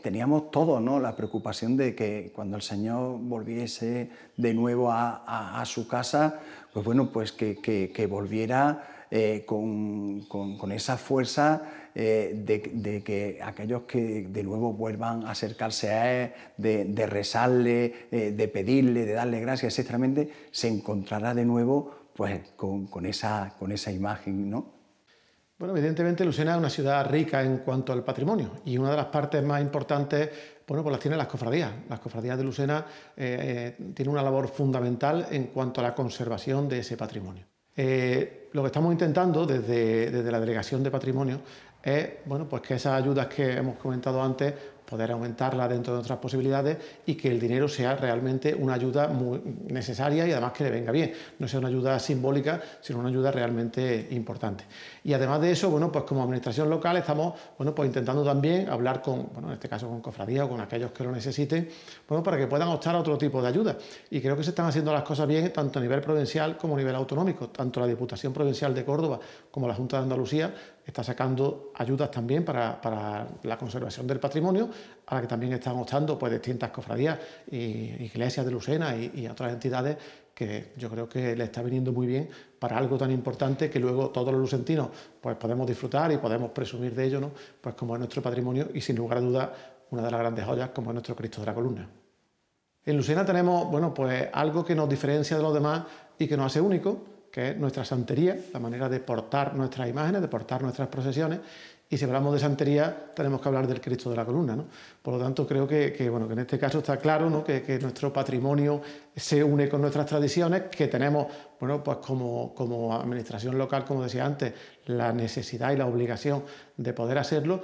teníamos todos, ¿no?, la preocupación de que cuando el Señor volviese de nuevo a su casa, pues bueno, pues que volviera con esa fuerza de que aquellos que de nuevo vuelvan a acercarse a Él, de rezarle, de pedirle, de darle gracias, etcétera, se encontrará de nuevo pues con esa imagen, ¿no? Bueno, evidentemente Lucena es una ciudad rica en cuanto al patrimonio y una de las partes más importantes, bueno, pues las tienen las cofradías. Las cofradías de Lucena tienen una labor fundamental en cuanto a la conservación de ese patrimonio. Lo que estamos intentando desde la Delegación de Patrimonio es, bueno, pues que esas ayudas que hemos comentado antes, poder aumentarlas dentro de nuestras posibilidades y que el dinero sea realmente una ayuda muy necesaria y además que le venga bien, no sea una ayuda simbólica, sino una ayuda realmente importante. Y además de eso, bueno, pues como administración local estamos, bueno, pues intentando también hablar con, bueno, en este caso con cofradías o con aquellos que lo necesiten, bueno, para que puedan optar a otro tipo de ayuda. Y creo que se están haciendo las cosas bien tanto a nivel provincial como a nivel autonómico. Tanto la Diputación Provincial de Córdoba como la Junta de Andalucía está sacando ayudas también para la conservación del patrimonio, a la que también están optando pues distintas cofradías e iglesias de Lucena y otras entidades que yo creo que le está viniendo muy bien para algo tan importante que luego todos los lucentinos pues podemos disfrutar y podemos presumir de ello, ¿no?, pues como es nuestro patrimonio y sin lugar a dudas una de las grandes joyas como es nuestro Cristo de la Columna. En Lucena tenemos, bueno, pues algo que nos diferencia de los demás y que nos hace único, que es nuestra santería, la manera de portar nuestras imágenes, de portar nuestras procesiones. Y si hablamos de santería, tenemos que hablar del Cristo de la Columna, ¿no? Por lo tanto, creo que en este caso está claro, ¿no?, que nuestro patrimonio se une con nuestras tradiciones, que tenemos, bueno, pues como administración local, como decía antes, la necesidad y la obligación de poder hacerlo,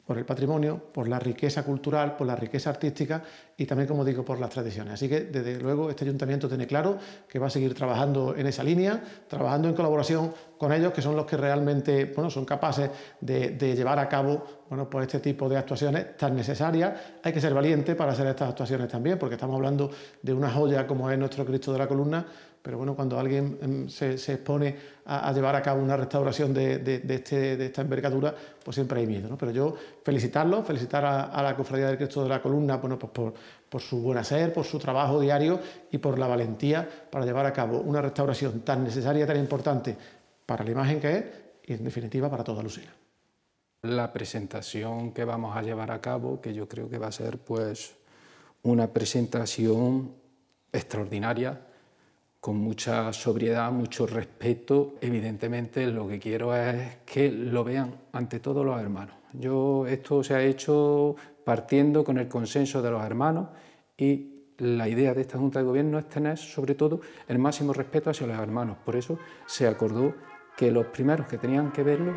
por el patrimonio, por la riqueza cultural, por la riqueza artística y también, como digo, por las tradiciones. Así que, desde luego, este ayuntamiento tiene claro que va a seguir trabajando en esa línea, trabajando en colaboración con ellos, que son los que realmente, bueno, son capaces de llevar a cabo, bueno, pues este tipo de actuaciones tan necesarias. Hay que ser valiente para hacer estas actuaciones también, porque estamos hablando de una joya como es nuestro Cristo de la Columna, pero bueno, cuando alguien se expone a llevar a cabo una restauración de esta envergadura, pues siempre hay miedo, ¿no? Pero yo felicitar a la Cofradía del Cristo de la Columna, bueno, pues por su buen hacer, por su trabajo diario y por la valentía para llevar a cabo una restauración tan necesaria, tan importante para la imagen que es y, en definitiva, para toda Lucena. La presentación que vamos a llevar a cabo, que yo creo que va a ser pues una presentación extraordinaria, con mucha sobriedad, mucho respeto. Evidentemente lo que quiero es que lo vean ante todo los hermanos. Esto se ha hecho partiendo con el consenso de los hermanos y la idea de esta Junta de Gobierno es tener sobre todo el máximo respeto hacia los hermanos. Por eso se acordó que los primeros que tenían que verlo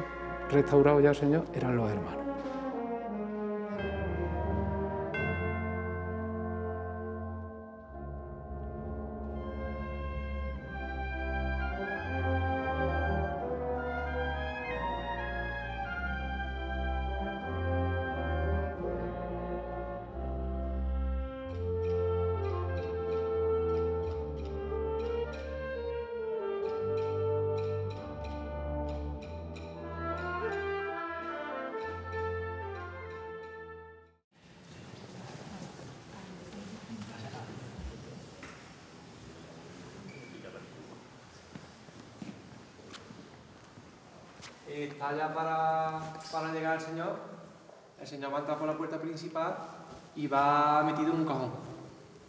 restaurado ya el Señor eran los hermanos. está ya para llegar el Señor va a entrar por la puerta principal y va metido en un cajón,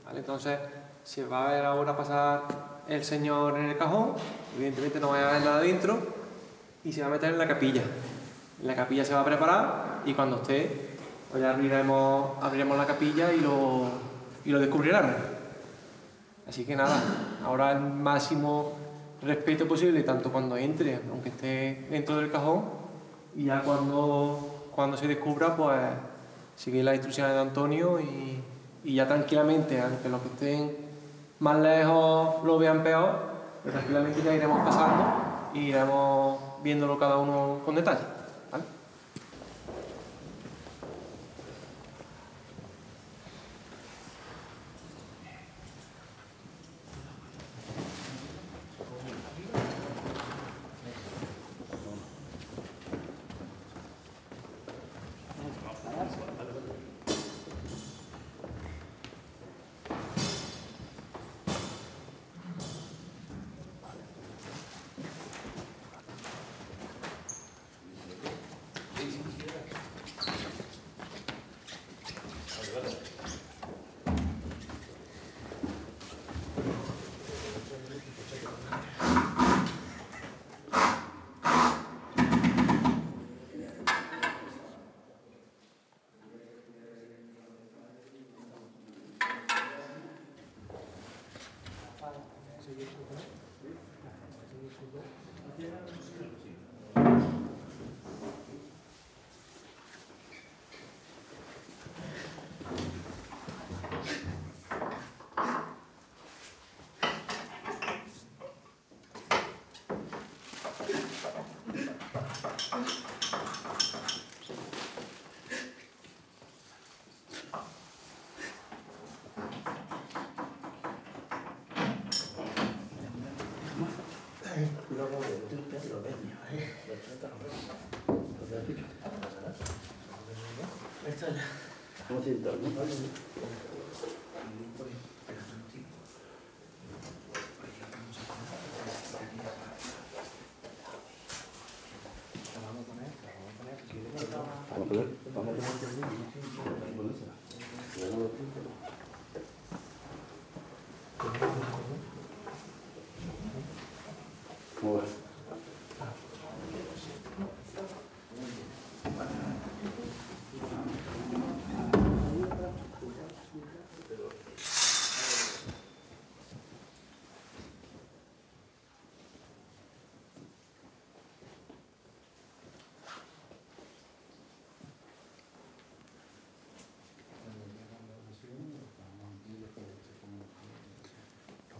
¿vale? Entonces se va a ver ahora pasar el Señor en el cajón, evidentemente no va a haber nada dentro, y se va a meter en la capilla. En la capilla se va a preparar y cuando esté, pues ya abriremos la capilla y lo descubriremos. Así que nada, ahora el máximo respeto posible, tanto cuando entre, aunque esté dentro del cajón, y ya cuando se descubra, pues seguir las instrucciones de Antonio y ya tranquilamente, aunque los que estén más lejos lo vean peor, pero tranquilamente ya iremos pasando y iremos viéndolo cada uno con detalle, ¿vale?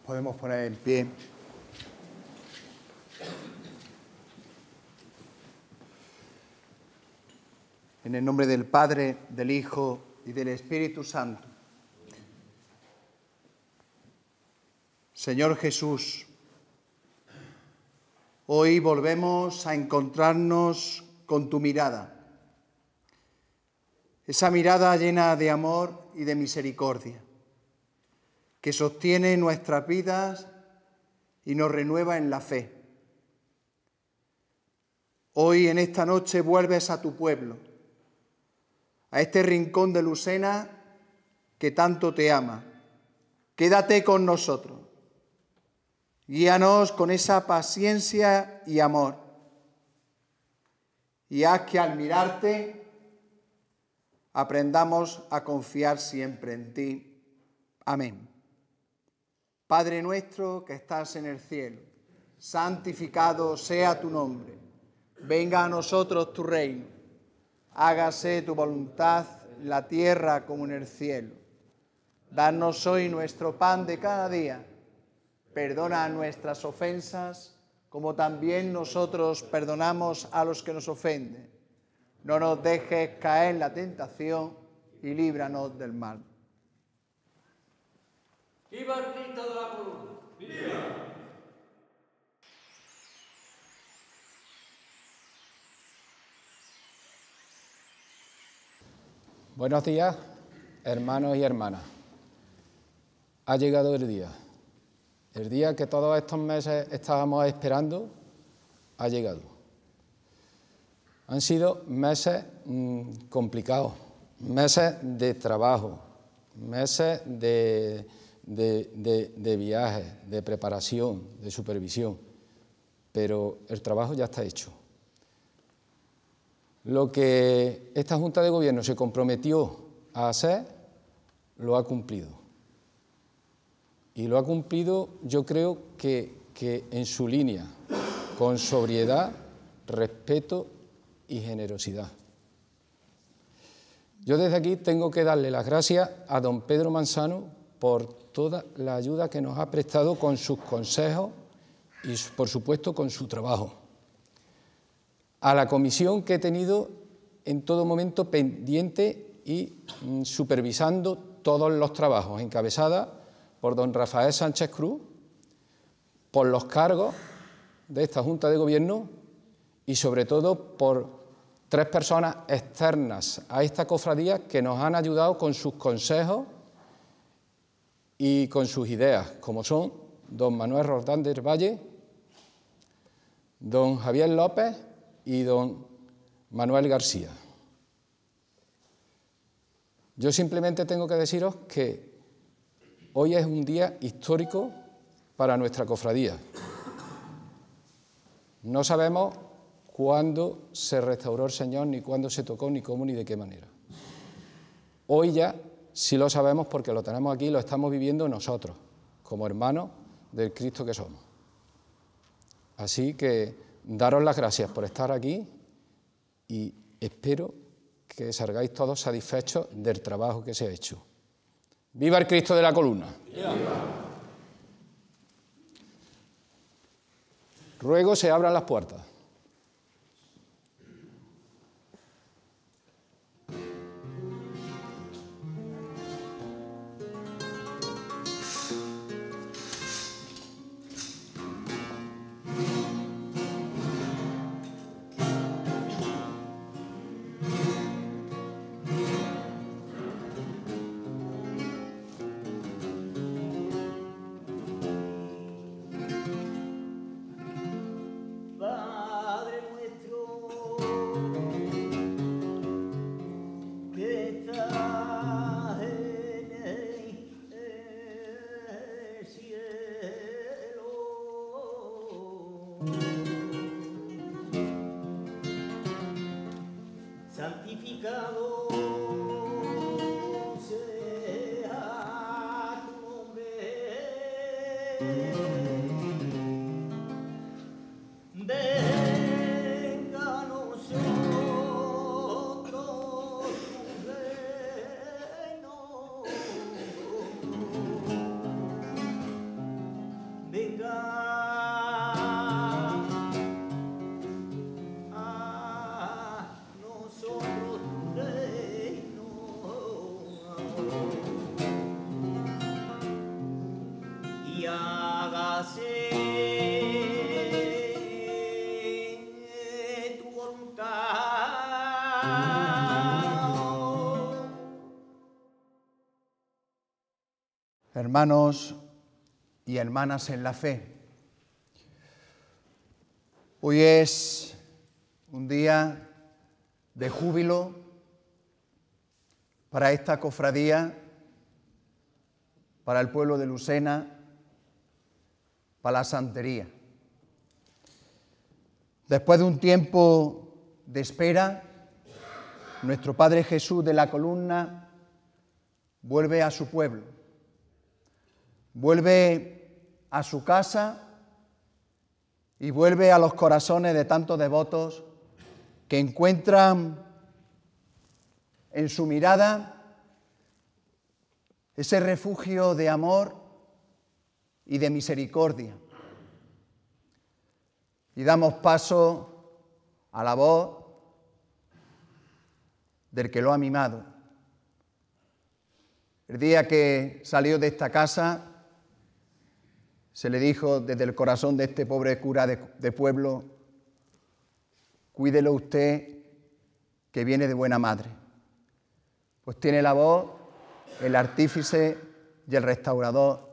Podemos poner en pie. En el nombre del Padre, del Hijo y del Espíritu Santo. Señor Jesús, hoy volvemos a encontrarnos con tu mirada. Esa mirada llena de amor y de misericordia, que sostiene nuestras vidas y nos renueva en la fe. Hoy, en esta noche, vuelves a tu pueblo, a este rincón de Lucena que tanto te ama. Quédate con nosotros. Guíanos con esa paciencia y amor. Y haz que al mirarte aprendamos a confiar siempre en ti. Amén. Padre nuestro que estás en el cielo, santificado sea tu nombre. Venga a nosotros tu reino. Hágase tu voluntad en la tierra como en el cielo. Danos hoy nuestro pan de cada día. Perdona nuestras ofensas, como también nosotros perdonamos a los que nos ofenden. No nos dejes caer en la tentación y líbranos del mal. ¡Viva el Cristo de la Cruz! ¡Viva! Buenos días, hermanos y hermanas. Ha llegado el día que todos estos meses estábamos esperando, ha llegado. Han sido meses complicados, meses de trabajo, meses de viajes, de preparación, de supervisión, pero el trabajo ya está hecho. Lo que esta Junta de Gobierno se comprometió a hacer, lo ha cumplido. Y lo ha cumplido, yo creo que en su línea, con sobriedad, respeto y generosidad. Yo desde aquí tengo que darle las gracias a don Pedro Manzano por toda la ayuda que nos ha prestado con sus consejos y, por supuesto, con su trabajo. A la comisión que he tenido en todo momento pendiente y supervisando todos los trabajos, encabezada por don Rafael Sánchez Cruz, por los cargos de esta Junta de Gobierno y sobre todo por 3 personas externas a esta cofradía que nos han ayudado con sus consejos y con sus ideas, como son don Manuel Roldán del Valle, don Javier López y don Manuel García. Yo simplemente tengo que deciros que hoy es un día histórico para nuestra cofradía. No sabemos cuándo se restauró el Señor, ni cuándo se tocó, ni cómo, ni de qué manera. Hoy ya sí lo sabemos porque lo tenemos aquí y lo estamos viviendo nosotros, como hermanos del Cristo que somos. Así que daros las gracias por estar aquí y espero que salgáis todos satisfechos del trabajo que se ha hecho. ¡Viva el Cristo de la Columna! ¡Viva! Ruego se abran las puertas. Santificado sea tu nombre. Venga a nosotros tu reino. Venga y hágase tu voluntad. Hermanos y hermanas en la fe, hoy es un día de júbilo para esta cofradía, para el pueblo de Lucena, para la santería. Después de un tiempo de espera, nuestro Padre Jesús de la Columna vuelve a su pueblo, vuelve a su casa y vuelve a los corazones de tantos devotos que encuentran en su mirada ese refugio de amor y de misericordia. Y damos paso a la voz del que lo ha mimado. El día que salió de esta casa, se le dijo desde el corazón de este pobre cura de pueblo: cuídelo usted, que viene de buena madre. Pues tiene la voz el artífice y el restaurador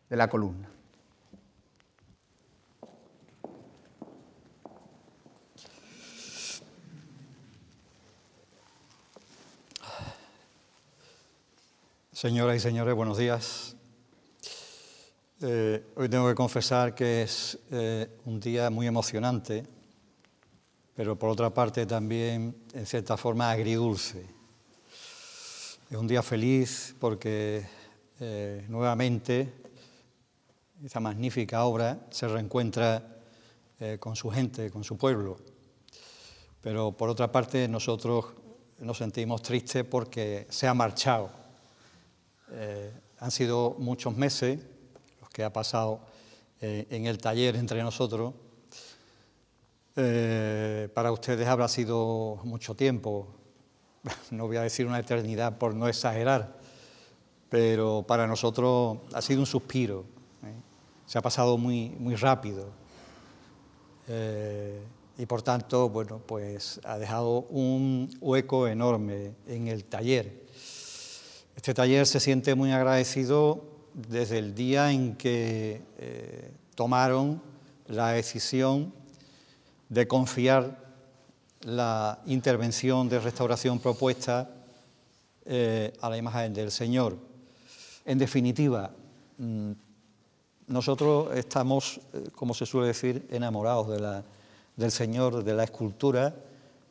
de la columna. Señoras y señores, buenos días. Hoy tengo que confesar que es un día muy emocionante, pero por otra parte también, en cierta forma, agridulce. Es un día feliz porque nuevamente esta magnífica obra se reencuentra con su gente, con su pueblo. Pero por otra parte nosotros nos sentimos tristes porque se ha marchado. Han sido muchos meses los que ha pasado en el taller entre nosotros. Para ustedes habrá sido mucho tiempo, no voy a decir una eternidad por no exagerar, pero para nosotros ha sido un suspiro, se ha pasado muy rápido y por tanto, bueno, pues ha dejado un hueco enorme en el taller. Este taller se siente muy agradecido desde el día en que tomaron la decisión de confiar la intervención de restauración propuesta a la imagen del Señor. En definitiva, nosotros estamos, como se suele decir, enamorados del Señor, de la escultura.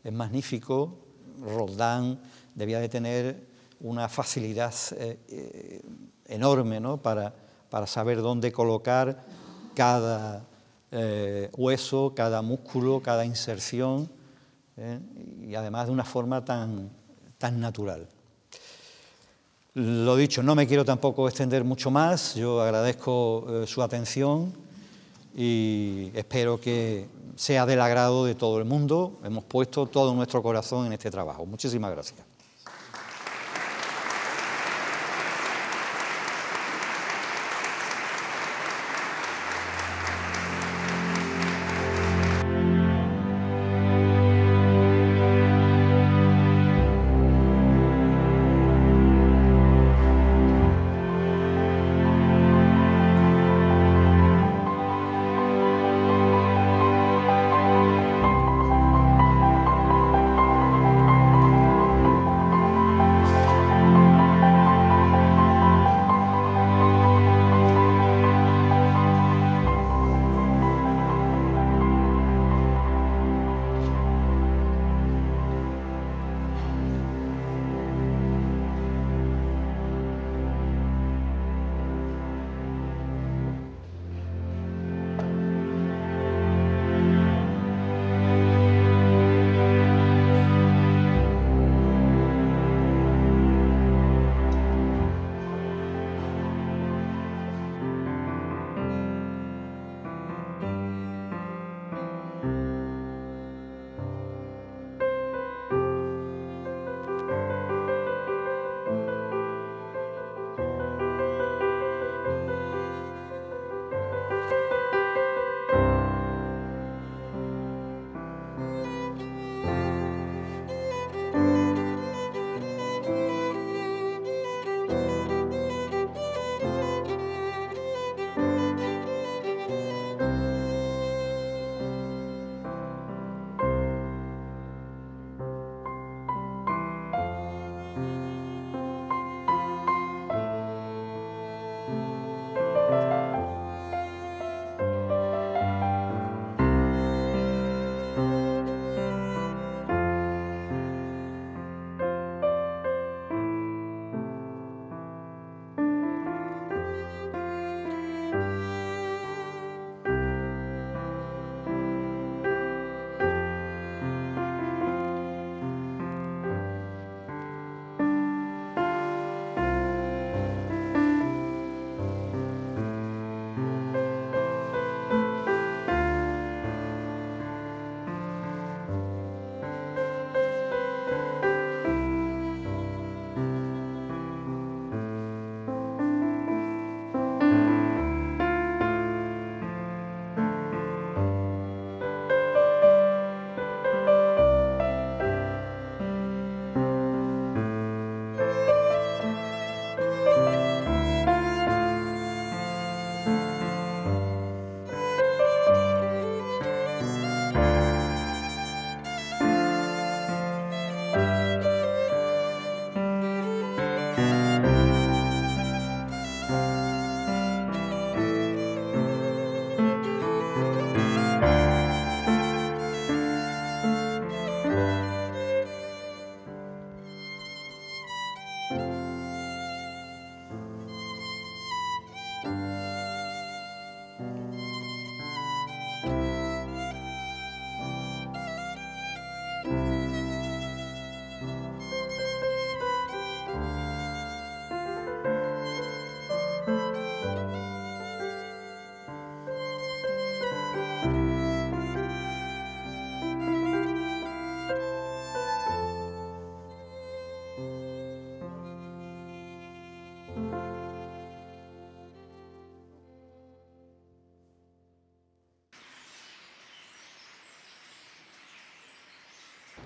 Es magnífico. Roldán debía de tener una facilidad enorme, ¿no?, para saber dónde colocar cada hueso, cada músculo, cada inserción, y además de una forma tan natural. Lo dicho, no me quiero tampoco extender mucho más. Yo agradezco su atención y espero que sea del agrado de todo el mundo. Hemos puesto todo nuestro corazón en este trabajo. Muchísimas gracias.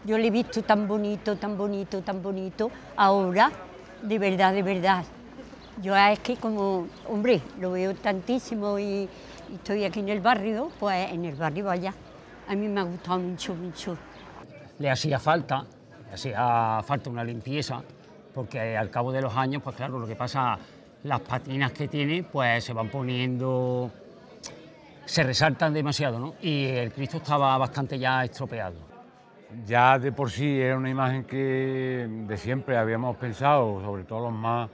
Yo lo he visto tan bonito, tan bonito, tan bonito. Ahora, de verdad, de verdad. Yo es que como, hombre, lo veo tantísimo y estoy aquí en el barrio, pues en el barrio vaya. A mí me ha gustado mucho, mucho. Le hacía falta una limpieza, porque al cabo de los años, pues claro, lo que pasa, las patinas que tiene, pues se van poniendo, se resaltan demasiado, ¿no? Y el Cristo estaba bastante ya estropeado. Ya de por sí era una imagen que de siempre habíamos pensado, sobre todo los más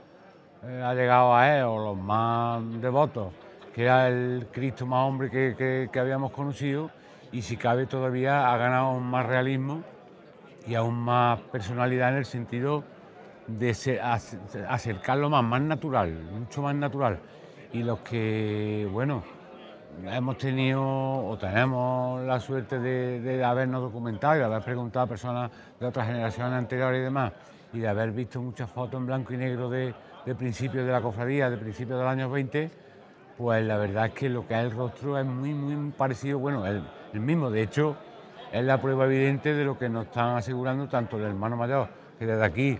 allegados a él o los más devotos, que era el Cristo más hombre que habíamos conocido, y si cabe todavía ha ganado aún más realismo y aún más personalidad en el sentido de acercarlo más natural, mucho más natural. Y los que, bueno, hemos tenido o tenemos la suerte de habernos documentado y de haber preguntado a personas de otras generaciones anteriores y demás, y de haber visto muchas fotos en blanco y negro de principios de la cofradía, de principios de los años 20, pues la verdad es que lo que es el rostro es muy parecido, bueno, el mismo. De hecho, es la prueba evidente de lo que nos están asegurando tanto el hermano mayor, que desde aquí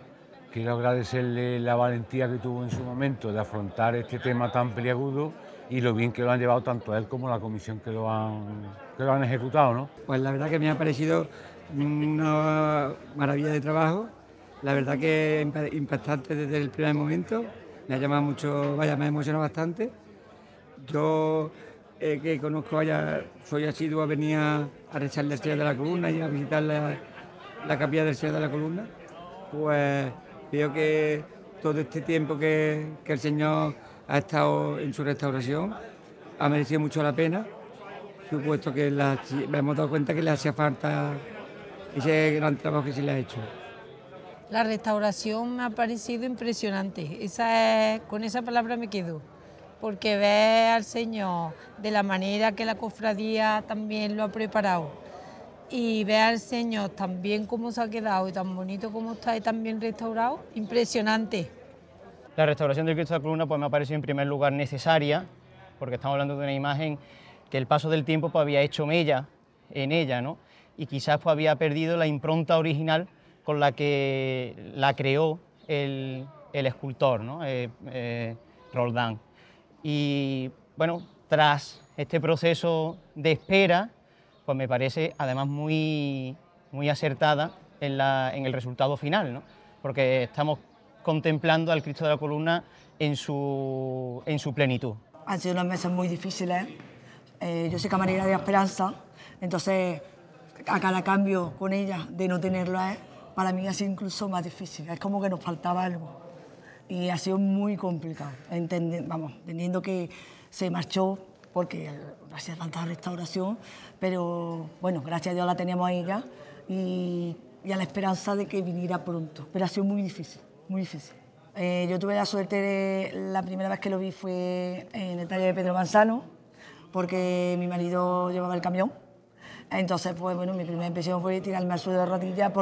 quiero agradecerle la valentía que tuvo en su momento de afrontar este tema tan peliagudo, y lo bien que lo han llevado tanto él como la comisión que lo han ejecutado, ¿no? Pues la verdad que me ha parecido una maravilla de trabajo, la verdad que impactante desde el primer momento, me ha llamado mucho, vaya, me ha emocionado bastante. Yo que conozco allá, soy asiduo, venía a rezar el Señor de la Columna y a visitar la capilla del Señor de la Columna, pues veo que todo este tiempo que el Señor ha estado en su restauración ha merecido mucho la pena, supuesto que me hemos dado cuenta que le hacía falta ese gran trabajo que se le ha hecho. La restauración me ha parecido impresionante, con esa palabra me quedo, porque ver al Señor de la manera que la cofradía también lo ha preparado y ver al Señor también cómo se ha quedado y tan bonito como está y tan bien restaurado, impresionante. La restauración del Cristo de la Columna pues me ha parecido en primer lugar necesaria, porque estamos hablando de una imagen que el paso del tiempo pues había hecho mella en ella, ¿no? Y quizás pues había perdido la impronta original con la que la creó el escultor, ¿no? Roldán. Y bueno, tras este proceso de espera, pues me parece además muy acertada en el resultado final, ¿no? Porque estamos contemplando al Cristo de la Columna en su plenitud. Han sido unos meses muy difíciles. Yo soy camarera de Esperanza, entonces a cada cambio con ella de no tenerlo para mí ha sido incluso más difícil. Es como que nos faltaba algo y ha sido muy complicado, entendiendo que se marchó porque hacía falta restauración, pero bueno, gracias a Dios la teníamos a ella y a la esperanza de que viniera pronto, pero ha sido muy difícil. Muy difícil. Yo tuve la suerte la primera vez que lo vi fue en el taller de Pedro Manzano, porque mi marido llevaba el camión. Entonces, pues bueno, mi primera impresión fue tirarme al suelo de rodillas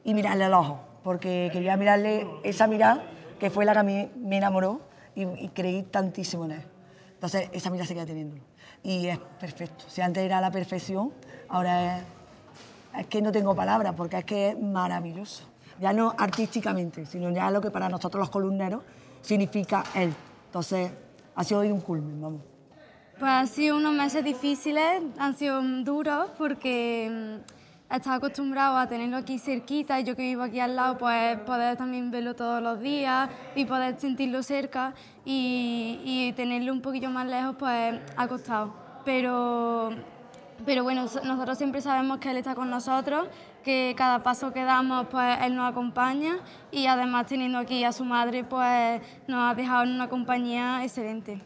y mirarle al ojo, porque quería mirarle esa mirada que fue la que a mí me enamoró y creí tantísimo en él. Entonces, esa mirada se queda teniéndolo. Y es perfecto. Si antes era la perfección, ahora es que no tengo palabras, porque es que es maravilloso. Ya no artísticamente, sino ya lo que para nosotros los columneros significa él. Entonces, ha sido hoy un culmen, vamos. Pues han sido unos meses difíciles, han sido duros porque estaba acostumbrado a tenerlo aquí cerquita y yo que vivo aquí al lado, pues poder también verlo todos los días y poder sentirlo cerca y tenerlo un poquillo más lejos, pues ha costado. Pero bueno, nosotros siempre sabemos que Él está con nosotros, que cada paso que damos, pues Él nos acompaña y además teniendo aquí a su madre, pues nos ha dejado en una compañía excelente.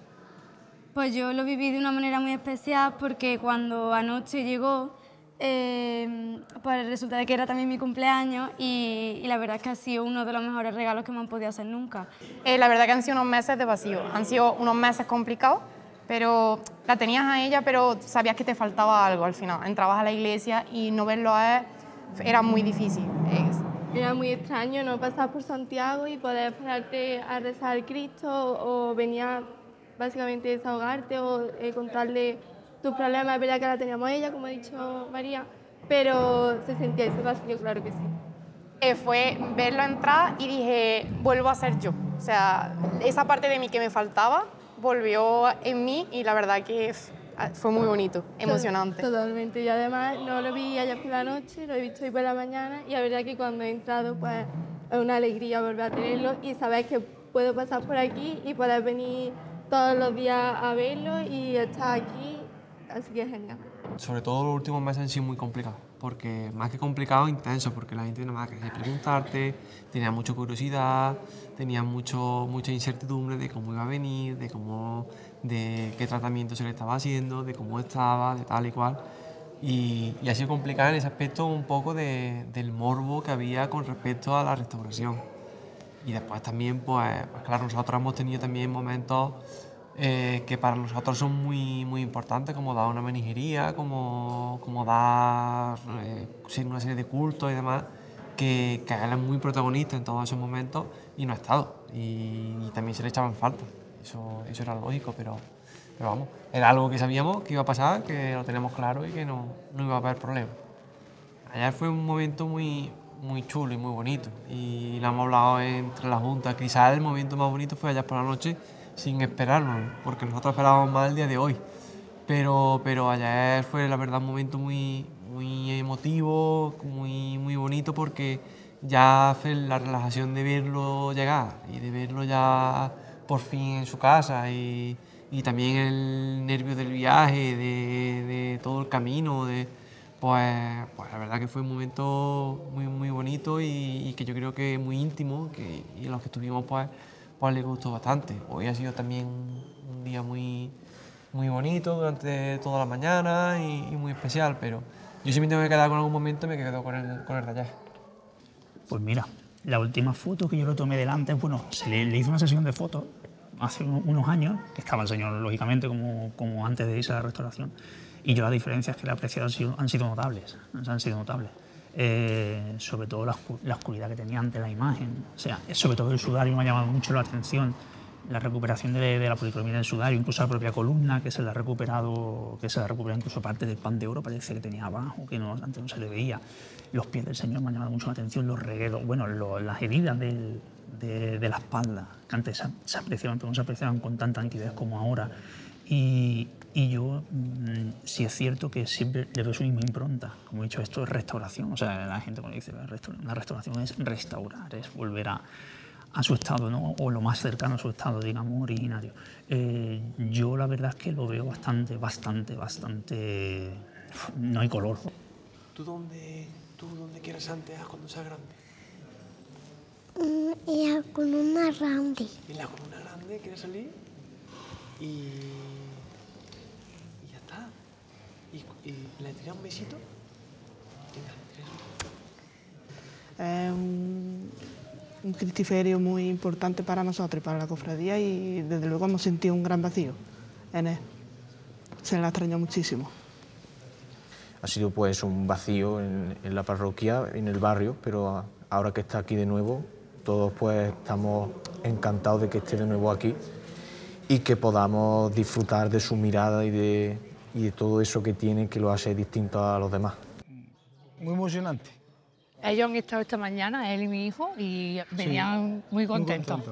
Pues yo lo viví de una manera muy especial porque cuando anoche llegó, pues resulta de que era también mi cumpleaños y la verdad es que ha sido uno de los mejores regalos que me han podido hacer nunca. La verdad que han sido unos meses de vacío, han sido unos meses complicados, pero la tenías a ella, pero sabías que te faltaba algo al final. Entrabas a la iglesia y no verlo a él era muy difícil. Era muy extraño no pasar por Santiago y poder pararte a rezar al Cristo o venía básicamente desahogarte o contarle tus problemas. Es verdad que la teníamos ella, como ha dicho María, pero se sentía ese vacío, claro que sí. Fue verlo entrar y dije, vuelvo a ser yo. O sea, esa parte de mí que me faltaba volvió en mí y la verdad que fue muy bonito, emocionante. Totalmente, y además no lo vi ayer por la noche, lo he visto hoy por la mañana y la verdad que cuando he entrado pues es una alegría volver a tenerlo y saber que puedo pasar por aquí y poder venir todos los días a verlo y estar aquí, así que es genial. Sobre todo los últimos meses han sido muy complicados, porque más que complicado, intenso, porque la gente no más que preguntarte, tenía mucha curiosidad, tenía mucha incertidumbre de cómo iba a venir, de qué tratamiento se le estaba haciendo, de cómo estaba, de tal y cual. Y ha sido complicado en ese aspecto un poco del morbo que había con respecto a la restauración. Y después también, pues claro, nosotros hemos tenido también momentos que para nosotros son muy, muy importantes, como dar una menijería, como dar una serie de cultos y demás, que él es muy protagonista en todos esos momentos y no ha estado. Y también se le echaban falta. Eso era lógico, pero vamos, era algo que sabíamos que iba a pasar, que lo teníamos claro y que no iba a haber problema. Ayer fue un momento muy, muy chulo y muy bonito y lo hemos hablado entre la Junta. Quizás el momento más bonito fue ayer por la noche, sin esperarlo, porque nosotros esperábamos más el día de hoy. Pero ayer fue la verdad un momento muy, muy emotivo, muy, muy bonito, porque ya fue la relajación de verlo llegar y de verlo ya por fin en su casa y también el nervio del viaje, de todo el camino, pues la verdad que fue un momento muy, muy bonito y que yo creo que muy íntimo y los que estuvimos pues le gustó bastante. Hoy ha sido también un día muy, muy bonito durante toda la mañana y muy especial, pero yo si me tengo que quedar con algún momento me quedo con el de ayer. Pues mira, la última foto que yo lo tomé delante, bueno, se le hizo una sesión de fotos hace unos años, que estaba el señor lógicamente como antes de irse a la restauración, y yo las diferencias que le he apreciado han sido notables, sobre todo la oscuridad que tenía ante la imagen, o sea, sobre todo el sudario me ha llamado mucho la atención, la recuperación de la policromía del sudario, incluso la propia columna que se la ha recuperado incluso parte del pan de oro, parece que tenía abajo, que antes no se le veía. Los pies del señor me han llamado mucho la atención, los regueros, bueno, las heridas de la espalda, que antes se apreciaban, pero no se apreciaban con tanta nitidez como ahora. Y yo, sí es cierto que siempre le doy su misma impronta. Como he dicho, esto es restauración. O sea, la gente cuando dice la restauración es restaurar, es volver a su estado, ¿no? O lo más cercano a su estado, digamos, originario. Yo la verdad es que lo veo bastante... No hay color. ¿Tú dónde quieres antes cuando seas grande? En la columna grande. ¿En la columna grande quieres salir? Y ya está. ¿Y le tiras un besito? Es un cristiferio muy importante para nosotros y para la cofradía y desde luego hemos sentido un gran vacío en él. Se le ha extrañado muchísimo. Ha sido pues un vacío en la parroquia, en el barrio, pero ahora que está aquí de nuevo, todos pues estamos encantados de que esté de nuevo aquí y que podamos disfrutar de su mirada y de todo eso que tiene que lo hace distinto a los demás. Muy emocionante. Ellos han estado esta mañana, él y mi hijo, y venían muy contentos.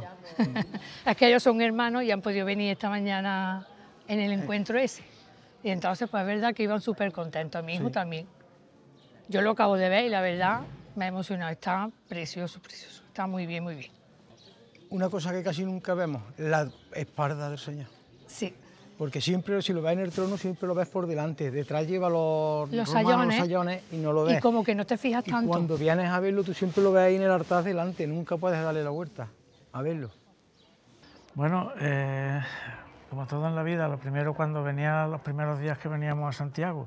Es que ellos son hermanos y han podido venir esta mañana en el encuentro ese. Y entonces, pues es verdad que iban súper contentos, mi hijo también. Yo lo acabo de ver y la verdad me ha emocionado, está precioso, precioso, está muy bien, muy bien. Una cosa que casi nunca vemos, la espalda del Señor. Sí. Porque siempre, si lo ves en el trono, siempre lo ves por delante. Detrás lleva los sayones y no lo ves. Y como que no te fijas tanto. Y cuando vienes a verlo, tú siempre lo ves ahí en el altar delante, nunca puedes darle la vuelta a verlo. Bueno, como todo en la vida, lo primero cuando venía, los primeros días que veníamos a Santiago,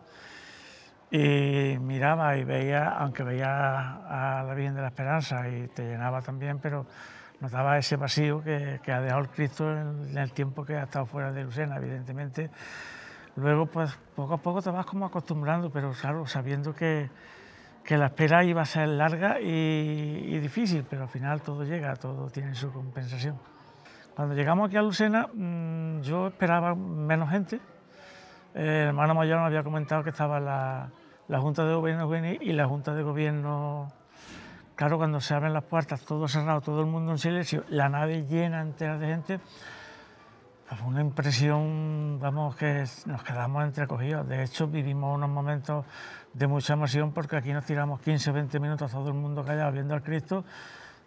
y miraba y veía, aunque veía a la Virgen de la Esperanza y te llenaba también, pero notaba ese vacío que ha dejado el Cristo en el tiempo que ha estado fuera de Lucena, evidentemente. Luego, pues, poco a poco te vas como acostumbrando, pero claro, sabiendo que la espera iba a ser larga y difícil, pero al final todo llega, todo tiene su compensación. Cuando llegamos aquí a Lucena, yo esperaba menos gente. El hermano mayor nos había comentado que estaba la Junta de Gobierno venir y la Junta de Gobierno, claro, cuando se abren las puertas, todo cerrado, todo el mundo en silencio, la nave llena entera de gente, pues una impresión, vamos, que nos quedamos entrecogidos. De hecho, vivimos unos momentos de mucha emoción porque aquí nos tiramos 15, 20 minutos todo el mundo callado viendo al Cristo,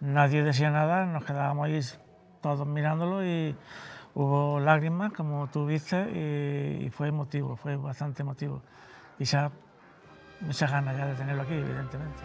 nadie decía nada, nos quedábamos ahí todos mirándolo y hubo lágrimas, como tú viste, y fue emotivo, fue bastante emotivo. Y ya muchas ganas ya de tenerlo aquí, evidentemente.